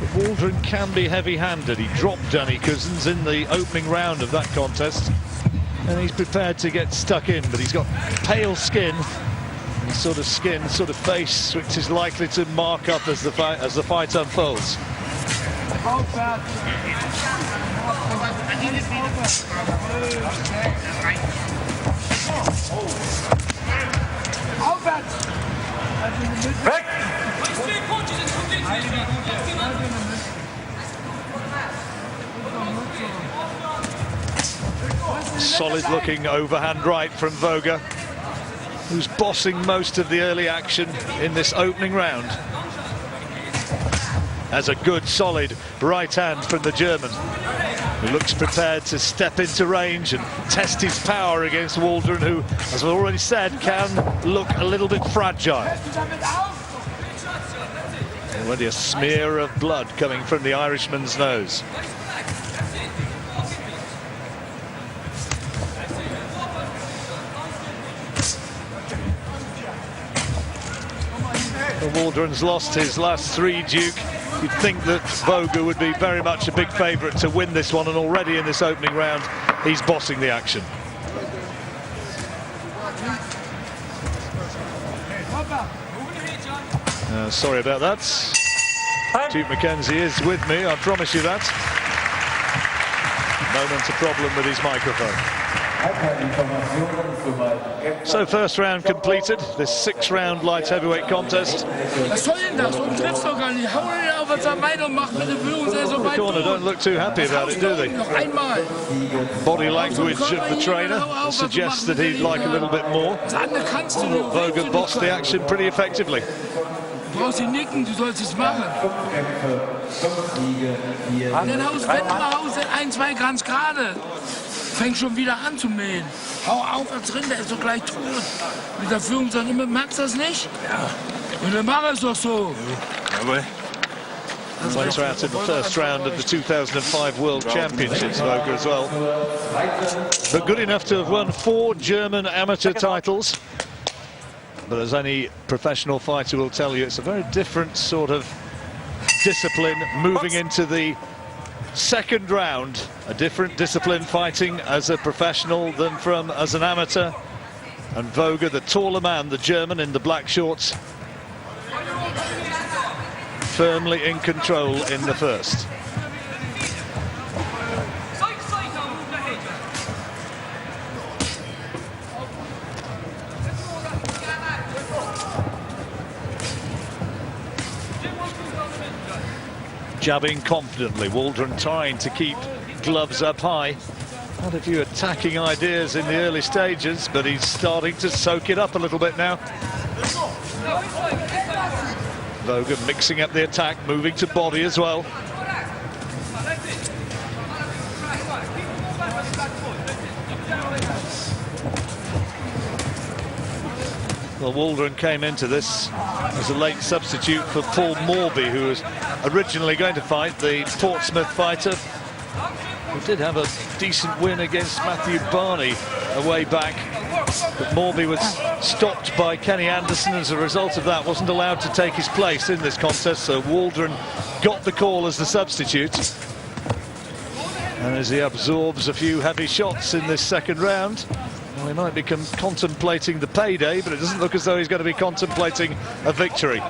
But Waldron can be heavy-handed. He dropped Danny Cousins in the opening round of that contest, and he's prepared to get stuck in, but he's got pale skin. The sort of skin, sort of face, which is likely to mark up as the fight unfolds. Solid looking overhand right from Voga, who's bossing most of the early action in this opening round. As a good solid right hand from the German. who looks prepared to step into range and test his power against Waldron, who, as I've already said, can look a little bit fragile. Already a smear of blood coming from the Irishman's nose. Waldron's lost his last 3, Duke. You'd think that Voga would be very much a big favourite to win this one, and already in this opening round he's bossing the action. Sorry about that. Duke McKenzie is with me, I promise you that. Moment of problem with his microphone. So first round completed, this 6-round light heavyweight contest. The corner don't look too happy about it, do they? Body language of the trainer suggests that he'd like a little bit more. Voga bossed the action pretty effectively. Du brauchst ihn nicken, du sollst es machen. Dann haust, wenn du mal haust, 1, 2 ganz gerade. Fängt schon wieder an zu mähen. Hau auf als Rind, der ist doch gleich tot. Mit der Führungsrinder, merkst du das nicht? Ja. Und dann mach es doch so. Jawohl. Later out in the first round of the 2005 World Championships, Voga as well. But good enough to have won 4 German amateur titles. But as any professional fighter will tell you, it's a very different sort of discipline moving into the second round. A different discipline fighting as a professional than from as an amateur. And Voga, the taller man, the German in the black shorts, firmly in control in the first. Jabbing confidently, Waldron trying to keep gloves up high. Had a few attacking ideas in the early stages, but he's starting to soak it up a little bit now. Voga mixing up the attack, moving to body as well. Well, Waldron came into this as a late substitute for Paul Morby, who was originally going to fight, the Portsmouth fighter, who did have a decent win against Matthew Barney a way back. But Morby was stopped by Kenny Anderson. As a result of that, wasn't allowed to take his place in this contest, so Waldron got the call as the substitute. And as he absorbs a few heavy shots in this second round, well, he might be contemplating the payday, but it doesn't look as though he's going to be contemplating a victory.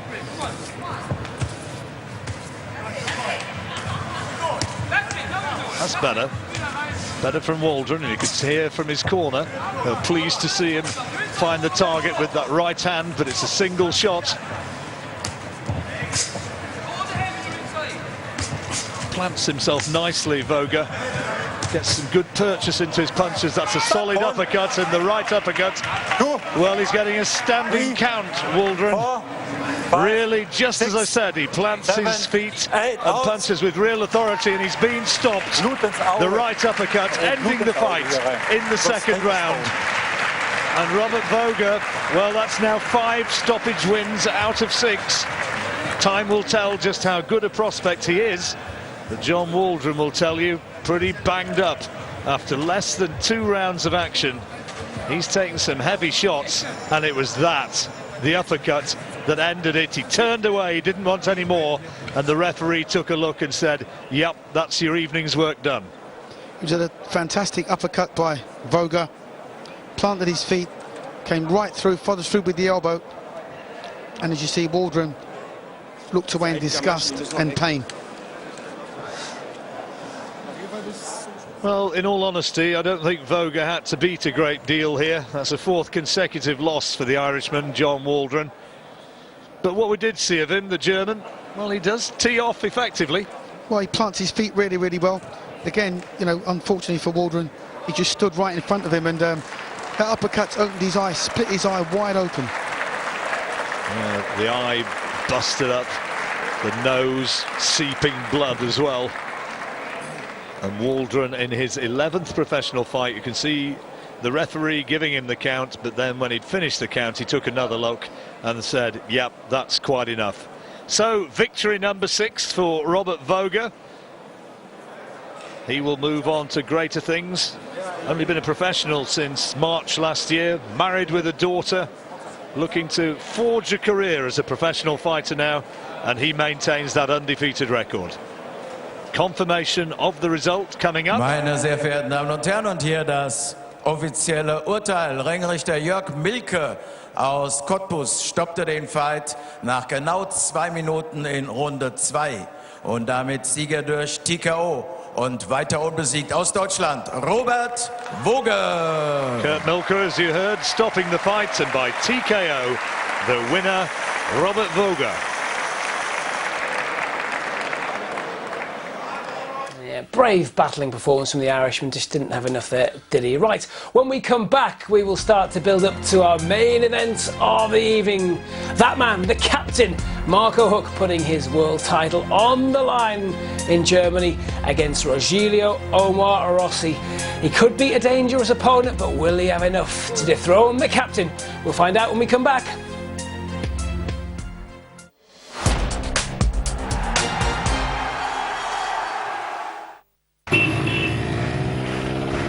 That's better. Better from Waldron, and you could hear from his corner. They're pleased to see him find the target with that right hand, but it's a single shot. Plants himself nicely, Voga. Gets some good purchase into his punches. That's a solid uppercut, and the right uppercut. Well, he's getting a standing count, Waldron. Really, just as I said, he plants his feet and punches with real authority, and he's being stopped. The right uppercut ending the fight in the second round. And Robert Voga, well, that's now 5 stoppage wins out of 6. Time will tell just how good a prospect he is. But John Waldron will tell you, pretty banged up after less than 2 rounds of action. He's taken some heavy shots, and it was that, the uppercut, that ended it. He turned away, he didn't want any more, and the referee took a look and said, yep, that's your evening's work done. It was a fantastic uppercut by Voga. Planted his feet, came right through, followed through with the elbow, and as you see, Waldron looked away in disgust and pain. Well, in all honesty, I don't think Voga had to beat a great deal here. That's a 4th consecutive loss for the Irishman, John Waldron. But what we did see of him, the German, well, he does tee off effectively. Well, he plants his feet really, really well. Again, you know, unfortunately for Waldron, he just stood right in front of him, and that uppercut opened his eye, split his eye wide open. The eye busted up, the nose seeping blood as well. And Waldron in his 11th professional fight. You can see the referee giving him the count, but then when he'd finished the count, he took another look and said, yep, that's quite enough. So victory number 6 for Robert Voger. He will move on to greater things. Only been a professional since March last year, married with a daughter, looking to forge a career as a professional fighter now, and he maintains that undefeated record. Confirmation of the result coming up. Meine sehr verehrten Damen und Herren, und hier das offizielle Urteil. Ringrichter Jörg Milke aus Cottbus stoppte den Fight nach genau 2 Minuten in Runde 2 und damit Sieger durch TKO und weiter unbesiegt aus Deutschland, Robert Voger. Kurt Milker, as you heard, stopping the fight, and by TKO, the winner, Robert Voger. Brave battling performance from the Irishman, just didn't have enough there, did he? Right, when we come back, we will start to build up to our main event of the evening. That man, the captain, Marco Huck, putting his world title on the line in Germany against Rogelio Omar Rossi. He could be a dangerous opponent, but will he have enough to dethrone the captain? We'll find out when we come back.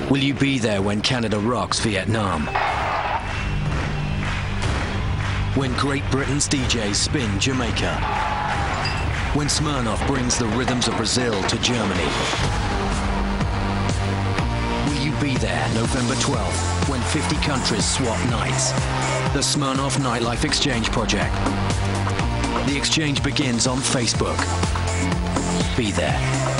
Will you be there when Canada rocks Vietnam? When Great Britain's DJs spin Jamaica? When Smirnoff brings the rhythms of Brazil to Germany? Will you be there November 12th when 50 countries swap nights? The Smirnoff Nightlife Exchange Project. The exchange begins on Facebook. Be there.